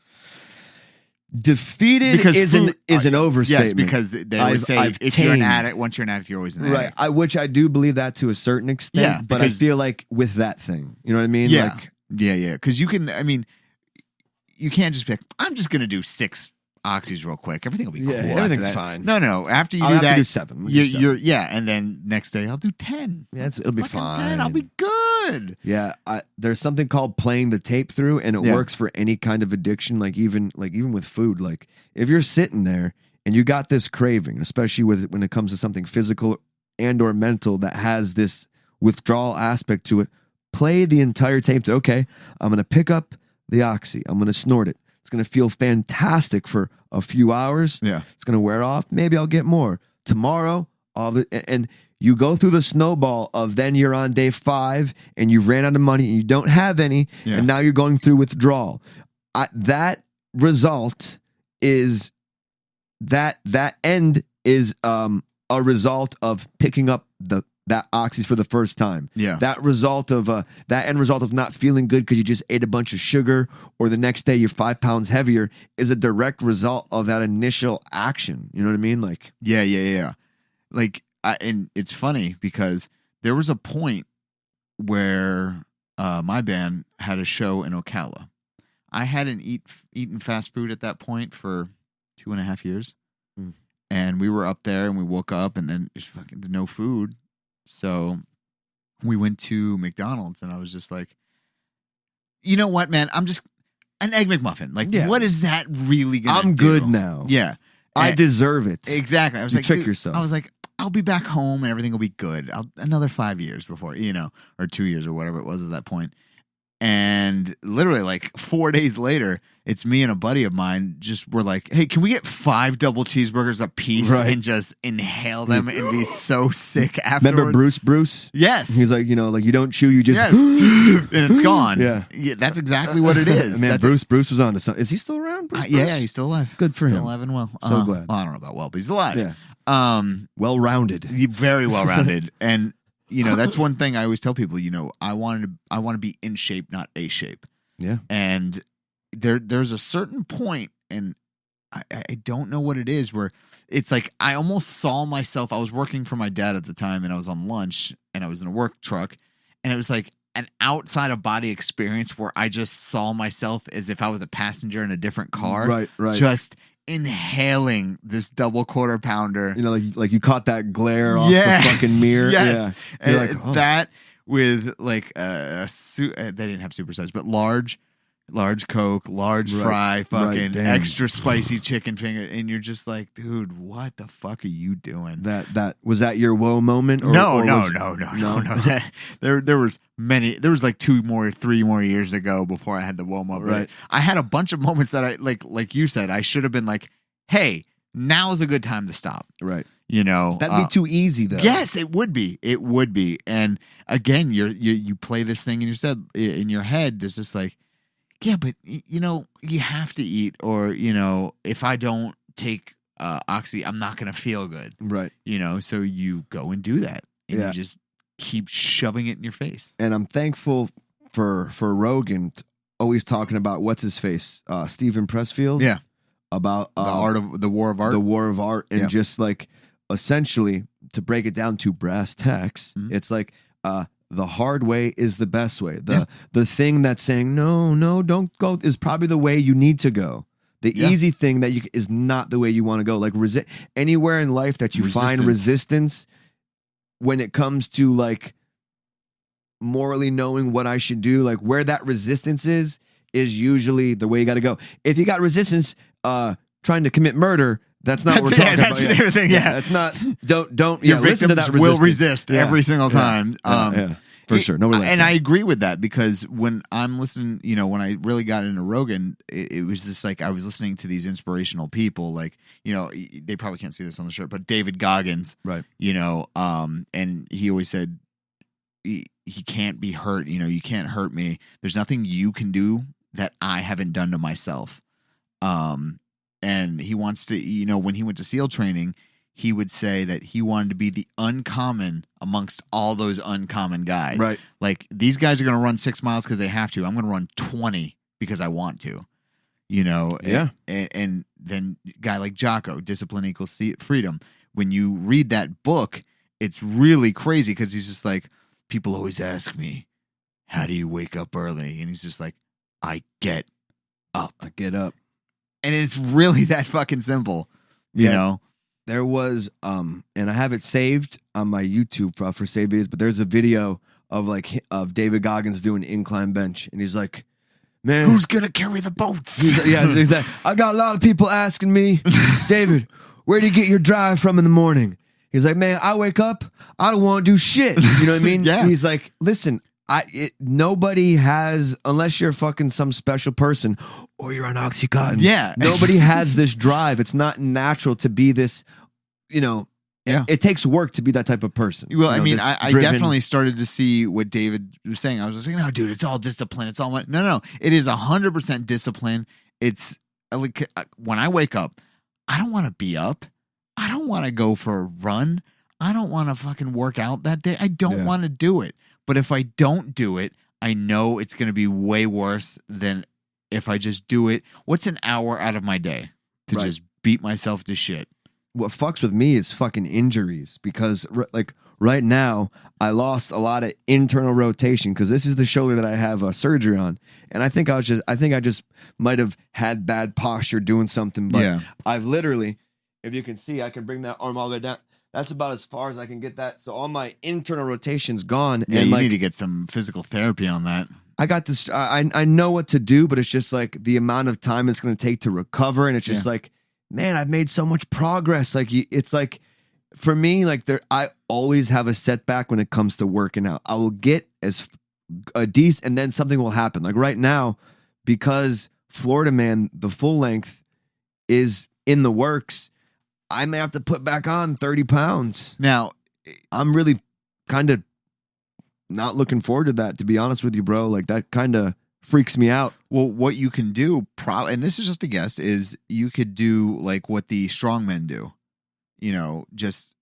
Defeated is an overstatement. Yes, because they would say if you're an addict, once you're an addict, you're always an addict. Right. Which I do believe that to a certain extent. Yeah, but I feel like with that thing, you know what I mean? Yeah. Like, yeah. Because you can, I mean, you can't just be like, I'm just gonna do 6 oxys real quick. Everything will be cool. Everything's fine. No. After you I'll do have that, to do 7. you're and then next day I'll do 10. Yeah, it'll be fine. 10, I'll be good. Yeah, there's something called playing the tape through, and it works for any kind of addiction. Like even with food. Like if you're sitting there and you got this craving, especially when it comes to something physical and or mental that has this withdrawal aspect to it, play the entire tape. Okay, I'm gonna pick up the oxy. I'm gonna snort it. It's going to feel fantastic for a few hours. Yeah. It's going to wear off. Maybe I'll get more. Tomorrow, and you go through the snowball of then you're on day 5 and you ran out of money and you don't have any. Yeah. And now you're going through withdrawal. That result is that end is a result of picking up that oxys for the first time. Yeah. That result of that end result of not feeling good because you just ate a bunch of sugar, or the next day you're 5 pounds heavier, is a direct result of that initial action. You know what I mean? Like, yeah. Like, and it's funny because there was a point where my band had a show in Ocala. I hadn't eaten fast food at that point for 2.5 years. And we were up there and we woke up and then there's fucking no food. So we went to McDonald's and I was just like, you know what, man? I'm just an Egg McMuffin. Like, what is that really going to do? I'm good now. Yeah. I deserve it. Exactly. I was like, trick yourself. I was like, I'll be back home and everything will be good. Another 5 years before, or 2 years or whatever it was at that point. And literally like 4 days later, it's me and a buddy of mine just were like, hey, can we get 5 double cheeseburgers a piece and just inhale them and be so sick afterwards? Remember Bruce? Yes. He's like, like you don't chew, you just... Yes. And it's gone. Yeah. That's exactly what it is. Man, Bruce was on to something. Is he still around? Yeah, he's still alive. Good for him. Still alive and well. So glad. Well, I don't know about well, but he's alive. Yeah. Well-rounded. Very well-rounded. And... that's one thing I always tell people, I want to be in shape, not a shape. Yeah. And there's a certain point, and I don't know what it is, where it's like I almost saw myself. I was working for my dad at the time, and I was on lunch, and I was in a work truck, and it was like an outside of body experience where I just saw myself as if I was a passenger in a different car. Right. Just inhaling this double quarter pounder. Like you caught that glare off the fucking mirror. Yes. Yeah. And like, it's that with like they didn't have supersize, but large Coke, large fry, fucking extra spicy chicken finger, and you're just like, dude, what the fuck are you doing? That was that your whoa moment? No. There was many. There was like 3 more years ago before I had the whoa moment. Right. I had a bunch of moments that I like you said, I should have been like, hey, now's a good time to stop. Right. That'd be too easy though. Yes, it would be. And again, you play this thing in your head. It's just like, yeah, but you have to eat, or if I don't take oxy, I'm not gonna feel good. Right. So you go and do that, and you just keep shoving it in your face. And I'm thankful for Rogan always talking about what's his face, Stephen Pressfield. Yeah. About the war of art. The war of art, and just like essentially to break it down to brass tacks, it's like the hard way is the best way. The thing that's saying no, don't go is probably the way you need to go. The easy thing that is not the way you want to go. Like anywhere in life that you find resistance when it comes to like morally knowing what I should do, like where that resistance is usually the way you got to go. If you got resistance trying to commit murder, that's not what we're talking about. That's the thing. Yeah, that's not. Don't. Your listen to that victims will resist every single time. For sure. Nobody and I agree with that, because when I'm listening, when I really got into Rogan, it was just like I was listening to these inspirational people, like, they probably can't see this on the shirt, but David Goggins, right? And he always said he can't be hurt. You can't hurt me. There's nothing you can do that I haven't done to myself. And he wants to, when he went to SEAL training, he would say that he wanted to be the uncommon amongst all those uncommon guys. Right. Like, these guys are going to run 6 miles because they have to. I'm going to run 20 because I want to. Yeah. And then a guy like Jocko, Discipline Equals Freedom. When you read that book, it's really crazy, because he's just like, people always ask me, how do you wake up early? And he's just like, I get up. I get up. And it's really that fucking simple, you know? There was, and I have it saved on my YouTube for save videos, but there's a video of David Goggins doing incline bench. And he's like, man, who's going to carry the boats? He's like, I got a lot of people asking me, David, where do you get your drive from in the morning? He's like, man, I wake up, I don't want to do shit. You know what I mean? Yeah. He's like, listen, nobody has, unless you're fucking some special person or you're on Oxycontin. Yeah. Nobody has this drive. It's not natural to be this, Yeah. It takes work to be that type of person. Well, I mean, I definitely started to see what David was saying. I was just like, no, dude, it's all discipline. It's all no. It is 100% discipline. It's like when I wake up, I don't want to be up. I don't want to go for a run. I don't want to fucking work out that day. I don't want to do it. But if I don't do it, I know it's going to be way worse than if I just do it. What's an hour out of my day to just beat myself to shit? What fucks with me is fucking injuries, because like right now I lost a lot of internal rotation because this is the shoulder that I have surgery on, and I think I just might have had bad posture doing something, but I've literally, if you can see, I can bring that arm all the way down. That's about as far as I can get that. So all my internal rotation's gone. Yeah, and you need to get some physical therapy on that. I got this. I know what to do, but it's just like the amount of time it's going to take to recover, and it's just like, man, I've made so much progress. Like it's like, for me, like I always have a setback when it comes to working out. I will get as a decent, and then something will happen. Like right now, because Florida Man, the full length is in the works, I may have to put back on 30 pounds. Now, I'm really kind of not looking forward to that, to be honest with you, bro. Like that kind of freaks me out. Well, what you can do, and this is just a guess, is you could do like what the strongmen do. Just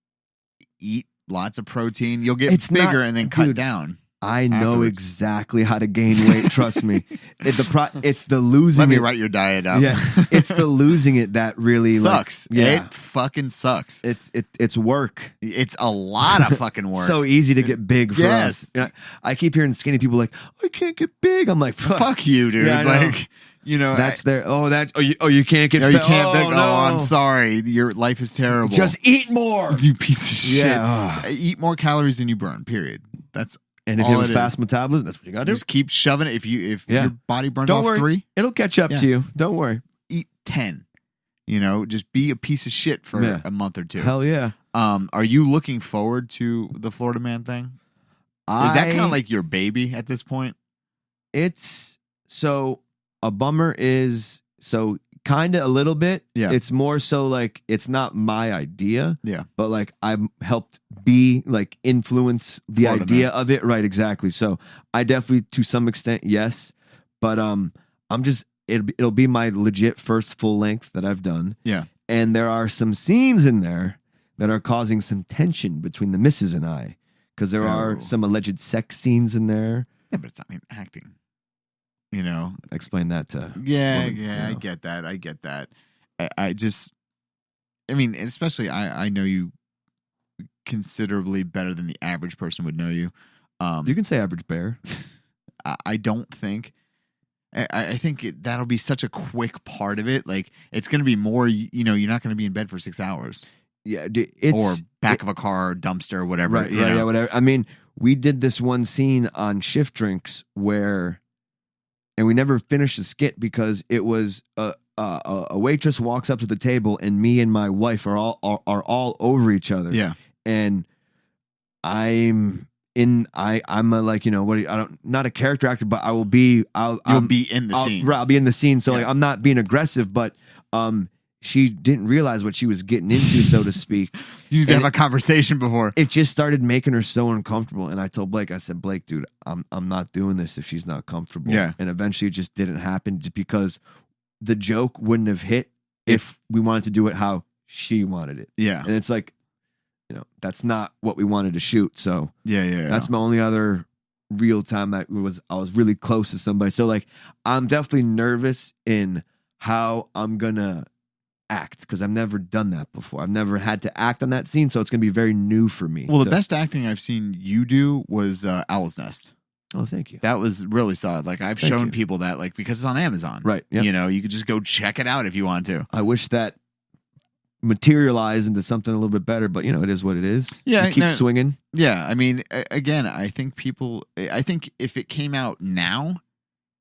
eat lots of protein. You'll get bigger and then cut down. I know exactly how to gain weight. Trust me. It's the losing. Let me write your diet up. Yeah, it's the losing it that really sucks. Yeah, it fucking sucks. It's work. It's a lot of fucking work. So easy to get big. For us. I keep hearing skinny people like, I can't get big. I'm like, fuck you, dude. Yeah, like, that's their. You can't get. You can't. No. I'm sorry. Your life is terrible. Just eat more. You piece of shit. Yeah. Eat more calories than you burn. Period. That's. And if you have a fast metabolism, that's what you got to do. Just keep shoving it. If your body burns Don't off worry. 3, it'll catch up to you. Don't worry. Eat 10. Just be a piece of shit for a month or 2. Hell yeah. Are you looking forward to the Florida Man thing? Is that kind of like your baby at this point? It's so a bummer is so kind of a little bit. Yeah. It's more so like it's not my idea. Yeah. But like I've helped influence the Florida idea Man. of it. Right. Exactly. So I definitely, to some extent, yes. But I'm just, it'll be my legit first full length that I've done. Yeah. And there are some scenes in there that are causing some tension between the missus and I, because there are some alleged sex scenes in there. Yeah, but it's not even acting. Explain that to I get that. I mean, especially I know you considerably better than the average person would know you. You can say average bear. I don't think. I think that'll be such a quick part of it. Like it's going to be more. You're not going to be in bed for 6 hours. Yeah, or back of a car, dumpster, or whatever. Right, yeah, whatever. I mean, we did this one scene on Shift Drinks and we never finished the skit because it was a waitress walks up to the table and me and my wife are all over each other. Yeah, and I'm not a character actor, but I will be. You'll be in the scene. Right, I'll be in the scene. So like, I'm not being aggressive, but she didn't realize what she was getting into, so to speak. You need to have a conversation before. It just started making her so uncomfortable. And I told Blake, I said, Blake, dude, I'm not doing this if she's not comfortable. Yeah. And eventually it just didn't happen just because the joke wouldn't have hit if we wanted to do it how she wanted it. Yeah. And it's like, that's not what we wanted to shoot. So yeah. That's my only other real time I was really close to somebody. So like, I'm definitely nervous in how I'm gonna act because I've never done that before. I've never had to act on that scene, so it's gonna be very new for me. Well, the best acting I've seen you do was Owl's Nest. Oh, thank you. That was really solid. Like I've shown people that, like, because it's on Amazon, right? Yep. You know, you could just go check it out if you want to. I wish that materialized into something a little bit better, but you know, it is what it is. Yeah, you keep swinging. Yeah, I mean, again, I think if it came out now,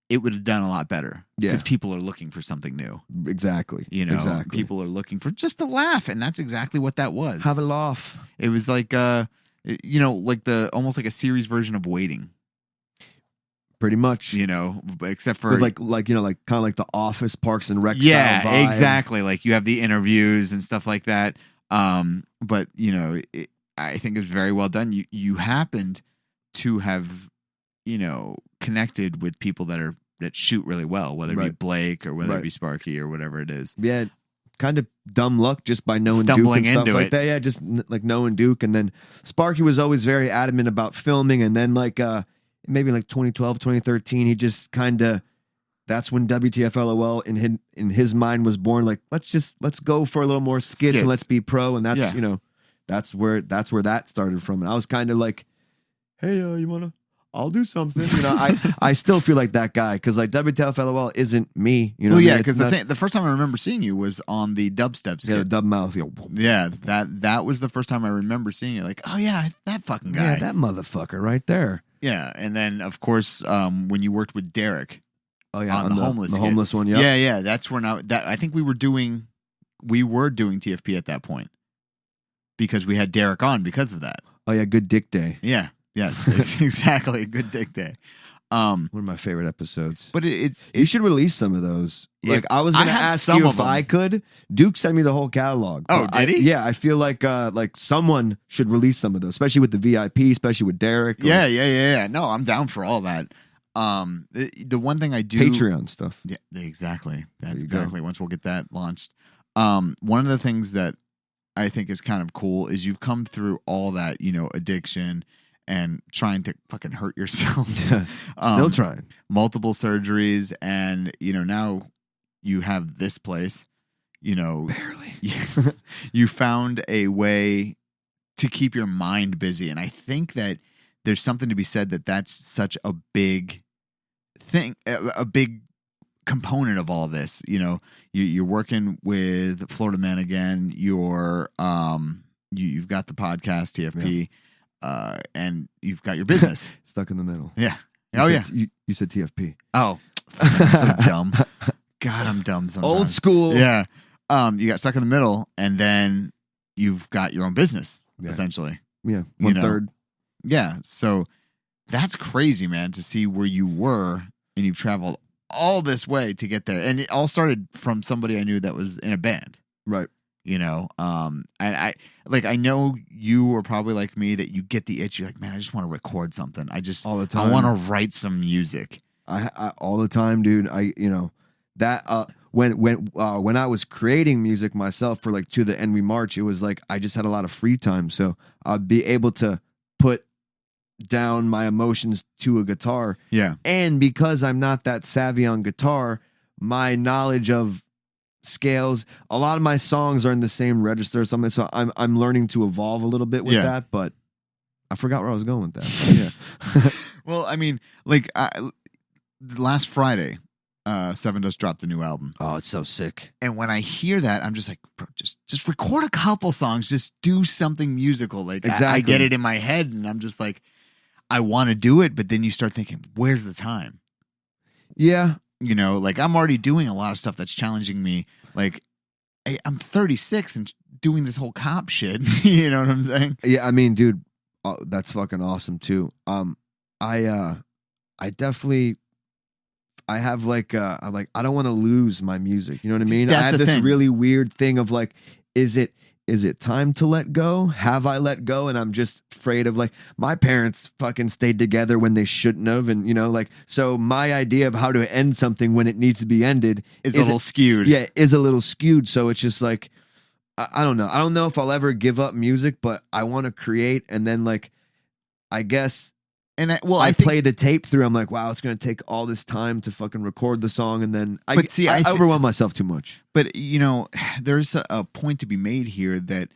it would have done a lot better. Yeah, because people are looking for something new. Exactly. You know, exactly. People are looking for just a laugh, and that's exactly what that was. Have a laugh. It was like, you know, like almost like a series version of Waiting. Pretty much, you know, except for like you know, like kind of like the Office, Parks and Rec. Yeah, style vibe. Exactly. Like you have the interviews and stuff like that. But you know, I think it was very well done. You happened to have, you know, connected with people that shoot really well, whether it be Blake or whether it be Sparky or whatever it is. Yeah, kind of dumb luck just by knowing Stumbling Duke and stuff like it. that. Yeah, just like knowing Duke, and then Sparky was always very adamant about filming, and then like maybe like 2012, 2013, he just kind of, that's when WTF LOL in his mind was born. Like, let's go for a little more skits. And let's be pro. And that's, you know, that's where that started from. And I was kind of like, hey, I'll do something. You know, I still feel like that guy. Cause like WTF LOL isn't me, you know. Well, yeah. Cause the first time I remember seeing you was on the dubstep skit. Yeah, the dub mouth. Yeah. That was the first time I remember seeing it. Like, oh yeah, that fucking guy. Yeah, that motherfucker right there. Yeah, and then of course, when you worked with Derek, on the homeless, one, yeah, that's when I think we were doing TFP at that point because we had Derek on because of that. Oh yeah, good dick day. Yeah, yes, exactly, good dick day. One of my favorite episodes. But you should release some of those. Like I was going to ask you if I could. Duke sent me the whole catalog. Oh, did he? Yeah, I feel like someone should release some of those, especially with the VIP, especially with Derek. Yeah. No, I'm down for all that. The one thing I do Patreon stuff. Yeah, exactly. That's exactly. Once we'll get that launched. One of the things that I think is kind of cool is you've come through all that, you know, addiction and trying to fucking hurt yourself. Still trying. Multiple surgeries, and you know, now you have this place, you know. Barely. You found a way to keep your mind busy, and I think that there's something to be said that that's such a big thing, a big component of all this. You know, you're working with Florida Man again. You've got the podcast TFP. Yeah. And you've got your business. Stuck in the middle. Yeah. You said TFP. Oh, I'm so dumb. God, I'm dumb sometimes. Old school. Yeah. You got stuck in the middle, and then you've got your own business, essentially. Yeah. One third. Yeah. So that's crazy, man, to see where you were, and you've traveled all this way to get there. And it all started from somebody I knew that was in a band. Right. You know, I know you are probably like me that you get the itch. You're like, man, I just want to record something. All the time. I want to write some music. I all the time, dude. When I was creating music myself for like To the End We March, it was like I just had a lot of free time, so I'd be able to put down my emotions to a guitar. Yeah, and because I'm not that savvy on guitar, my knowledge of scales, a lot of my songs are in the same register or something, so I'm learning to evolve a little bit with that, but I forgot where I was going with that. Yeah. Well, I mean, like last Friday, Seven Dust dropped the new album. Oh, it's so sick. And when I hear that, I'm just like, bro, just record a couple songs, just do something musical. Like exactly. I get it in my head, and I'm just like, I want to do it, but then you start thinking, where's the time? Yeah. You know, like I'm already doing a lot of stuff that's challenging me. Like I'm 36 and doing this whole cop shit. You know what I'm saying? Yeah, I mean, dude, that's fucking awesome too. I definitely, I have like, I'm like, I don't want to lose my music. You know what I mean? That's I have this really weird thing of like, is it time to let go? Have I let go? And I'm just afraid of like, my parents fucking stayed together when they shouldn't have. And you know, like, so my idea of how to end something when it needs to be ended is a little skewed. Yeah, is a little skewed. So it's just like, I don't know. I don't know if I'll ever give up music, but I want to create. And then like, I guess, and I play the tape through. I'm like, wow, it's going to take all this time to fucking record the song. And then I overwhelm myself too much. But, you know, there's a point to be made here that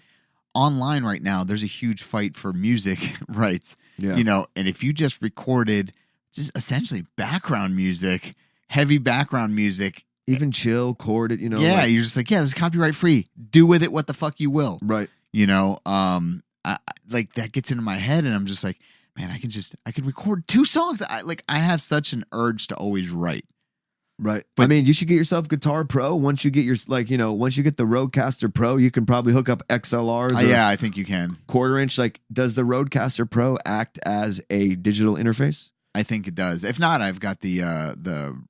online right now, there's a huge fight for music rights. Yeah. You know, and if you just recorded just essentially background music, heavy background music. Even chill, chorded, you know. Yeah, like, you're just like, yeah, this is copyright free. Do with it what the fuck you will. right. You know, like that gets into my head, and I'm just like, man, I could record 2 songs. I have such an urge to always write. Right. But I mean, you should get yourself Guitar Pro. Once you get once you get the Rodecaster Pro, you can probably hook up XLRs. Yeah, I think you can. 1/4 inch. Like, does the Rodecaster Pro act as a digital interface? I think it does. If not, I've got the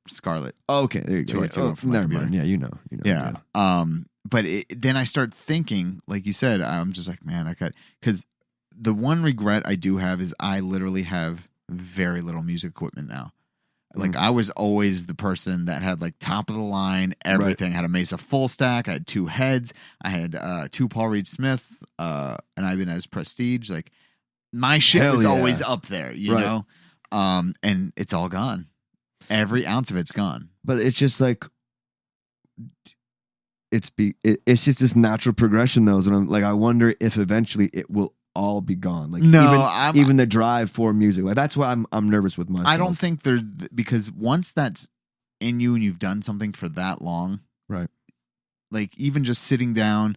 Scarlett. Oh, okay, there you go. 202 from my never computer. mind. Yeah, you know. Yeah. But then I start thinking, like you said, I'm just like, man, because the one regret I do have is I literally have very little music equipment now. Like I was always the person that had like top of the line everything. I had a Mesa full stack. I had 2 heads. I had 2 Paul Reed Smiths, an Ibanez Prestige. Like my shit was always up there, you know. And it's all gone. Every ounce of it's gone. But it's just like it's just this natural progression, though. And I'm like, I wonder if eventually it will all be gone. Like even the drive for music. Like that's why I'm nervous with myself. I don't think because once that's in you and you've done something for that long, right? Like even just sitting down,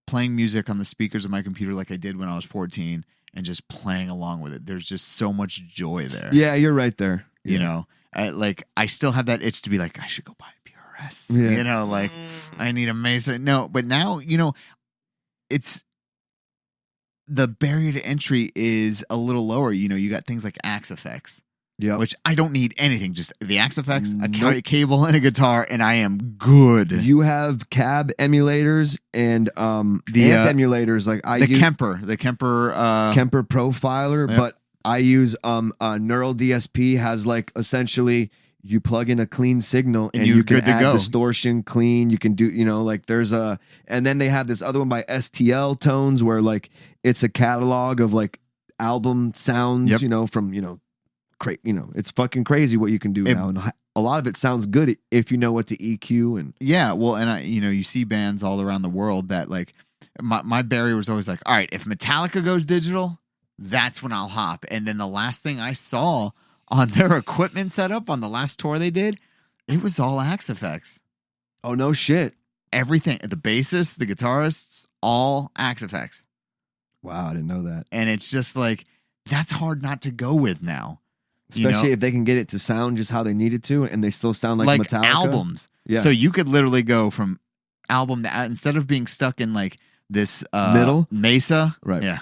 playing music on the speakers of my computer, like I did when I was 14. And just playing along with it. There's just so much joy there. Yeah, you're right there. Yeah. You know, I still have that itch to be like, I should go buy a PRS. Yeah. You know, like I need a Mesa. No, but now, you know, it's the barrier to entry is a little lower. You know, you got things like Axe Effects. Yeah, which I don't need anything. Just the Axe Effects, a cable, and a guitar, and I am good. You have cab emulators and amp emulators. Like I use Kemper Profiler, but I use Neural DSP has like essentially you plug in a clean signal and you can add distortion, clean. You can do like there's and then they have this other one by STL Tones where like it's a catalog of like album sounds. From it's fucking crazy what you can do now, and a lot of it sounds good if you know what to EQ and and you see bands all around the world that like my barrier was always like, all right, if Metallica goes digital, that's when I'll hop. And then the last thing I saw on their equipment setup on the last tour they did, it was all Axe Effects. Oh no shit! Everything, the bassists, the guitarists, all Axe Effects. Wow, I didn't know that. And it's just like that's hard not to go with now. Especially if they can get it to sound just how they need it to, and they still sound like Metallica. Albums. Yeah. So you could literally go from album to instead of being stuck in like this middle Mesa, right? Yeah.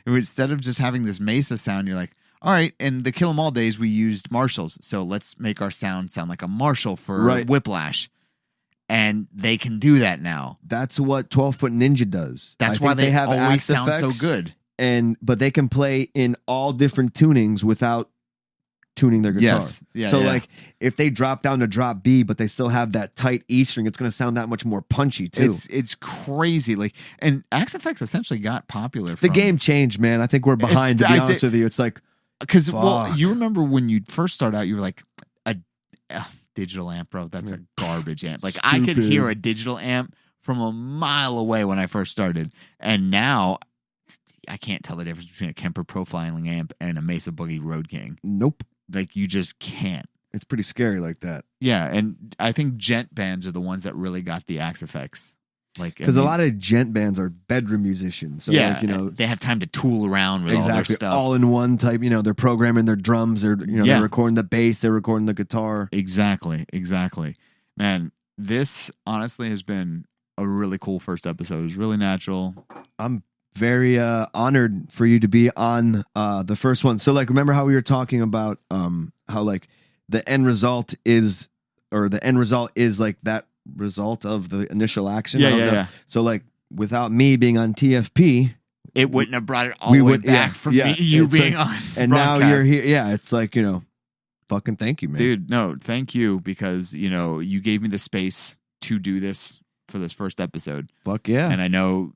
Instead of just having this Mesa sound, you're like, all right. In the Kill 'Em All days, we used Marshalls, so let's make our sound like a Marshall for Whiplash, and they can do that now. That's what 12-Foot Ninja does. That's why they have always sound so good. But they can play in all different tunings without tuning their guitar. Yes. Yeah, so like if they drop down to drop B, but they still have that tight E string, it's going to sound that much more punchy too. It's crazy. Like, and Axe Effects essentially got popular. The game changed, man. I think we're behind. To be honest with you, it's like because you remember when you first start out, you were like a digital amp, bro. That's a garbage amp. Like I could hear a digital amp from a mile away when I first started, and now I can't tell the difference between a Kemper Profiling amp and a Mesa Boogie Road King. Nope. Like you just can't. It's pretty scary like that. Yeah, and I think gent bands are the ones that really got the Axe Effects. Like because a lot of gent bands are bedroom musicians. So they have time to tool around with all their stuff. All in one type. They're programming their drums. They're they're recording the bass. They're recording the guitar. Exactly. Man, this honestly has been a really cool first episode. It was really natural. I'm very honored for you to be on the first one. So like, remember how we were talking about how like the end result is like that result of the initial action. Yeah. So like, without me being on TFP, it wouldn't have brought it all the way back from you being on. And Brockast. Now you're here. Yeah, it's like fucking thank you, man. Dude, no, thank you because you gave me the space to do this for this first episode. Fuck yeah. And I know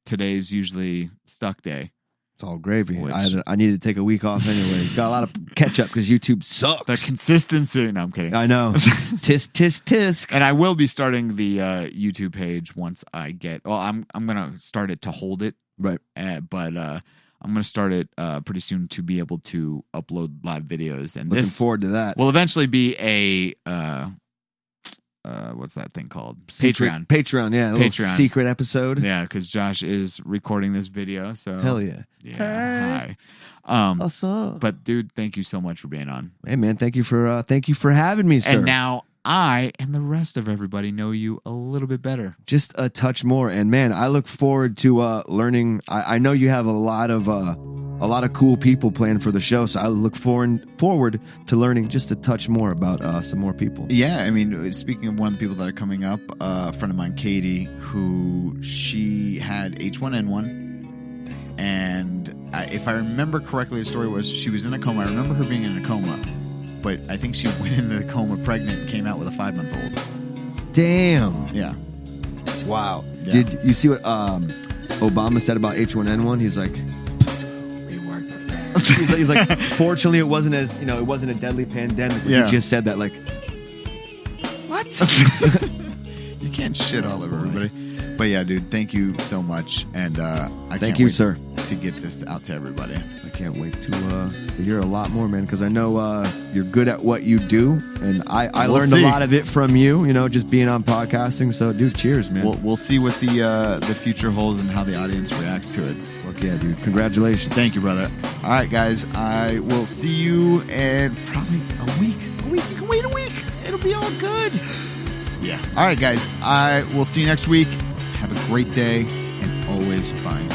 today's usually stuck day. It's all gravy. I need to take a week off anyway. It's got a lot of catch up because YouTube sucks. The consistency. No, I'm kidding. I know. Tisk. And I will be starting the YouTube page once I get. Well, I'm gonna start it to hold it. Right. But I'm going to start it pretty soon to be able to upload live videos. And Looking forward to that. will eventually be a what's that thing called? Patreon. Patreon, yeah. A little secret episode. Yeah, because Josh is recording this video. So hell yeah. Yeah. Hi. Awesome. But dude, thank you so much for being on. Hey man, thank you for having me, sir. And now I and the rest of everybody know you a little bit better. Just a touch more. And man, I look forward to learning. I know you have a lot of cool people planned for the show, so I look forward to learning just a touch more about some more people. Yeah, I mean, speaking of one of the people that are coming up, a friend of mine, Katie, who she had H1N1, and if I remember correctly, the story was she was in a coma. I remember her being in a coma, but I think she went into the coma pregnant and came out with a 5-month-old. Damn. Yeah. Wow. Yeah. Did you see what Obama said about H1N1? He's like, he's like, fortunately, it wasn't a deadly pandemic. Yeah. He just said that, like, what? You can't shit all over everybody. But yeah, dude, thank you so much, and I thank can't you, wait sir, to get this out to everybody. I can't wait to hear a lot more, man, because I know you're good at what you do, and I learned a lot of it from you. You know, just being on podcasting. So, dude, cheers, man. We'll see what the future holds and how the audience reacts to it. Fuck yeah, dude! Congratulations. Thank you, brother. All right, guys, I will see you in probably a week. You can wait a week. It'll be all good. Yeah. All right, guys. I will see you next week. Have a great day, and always find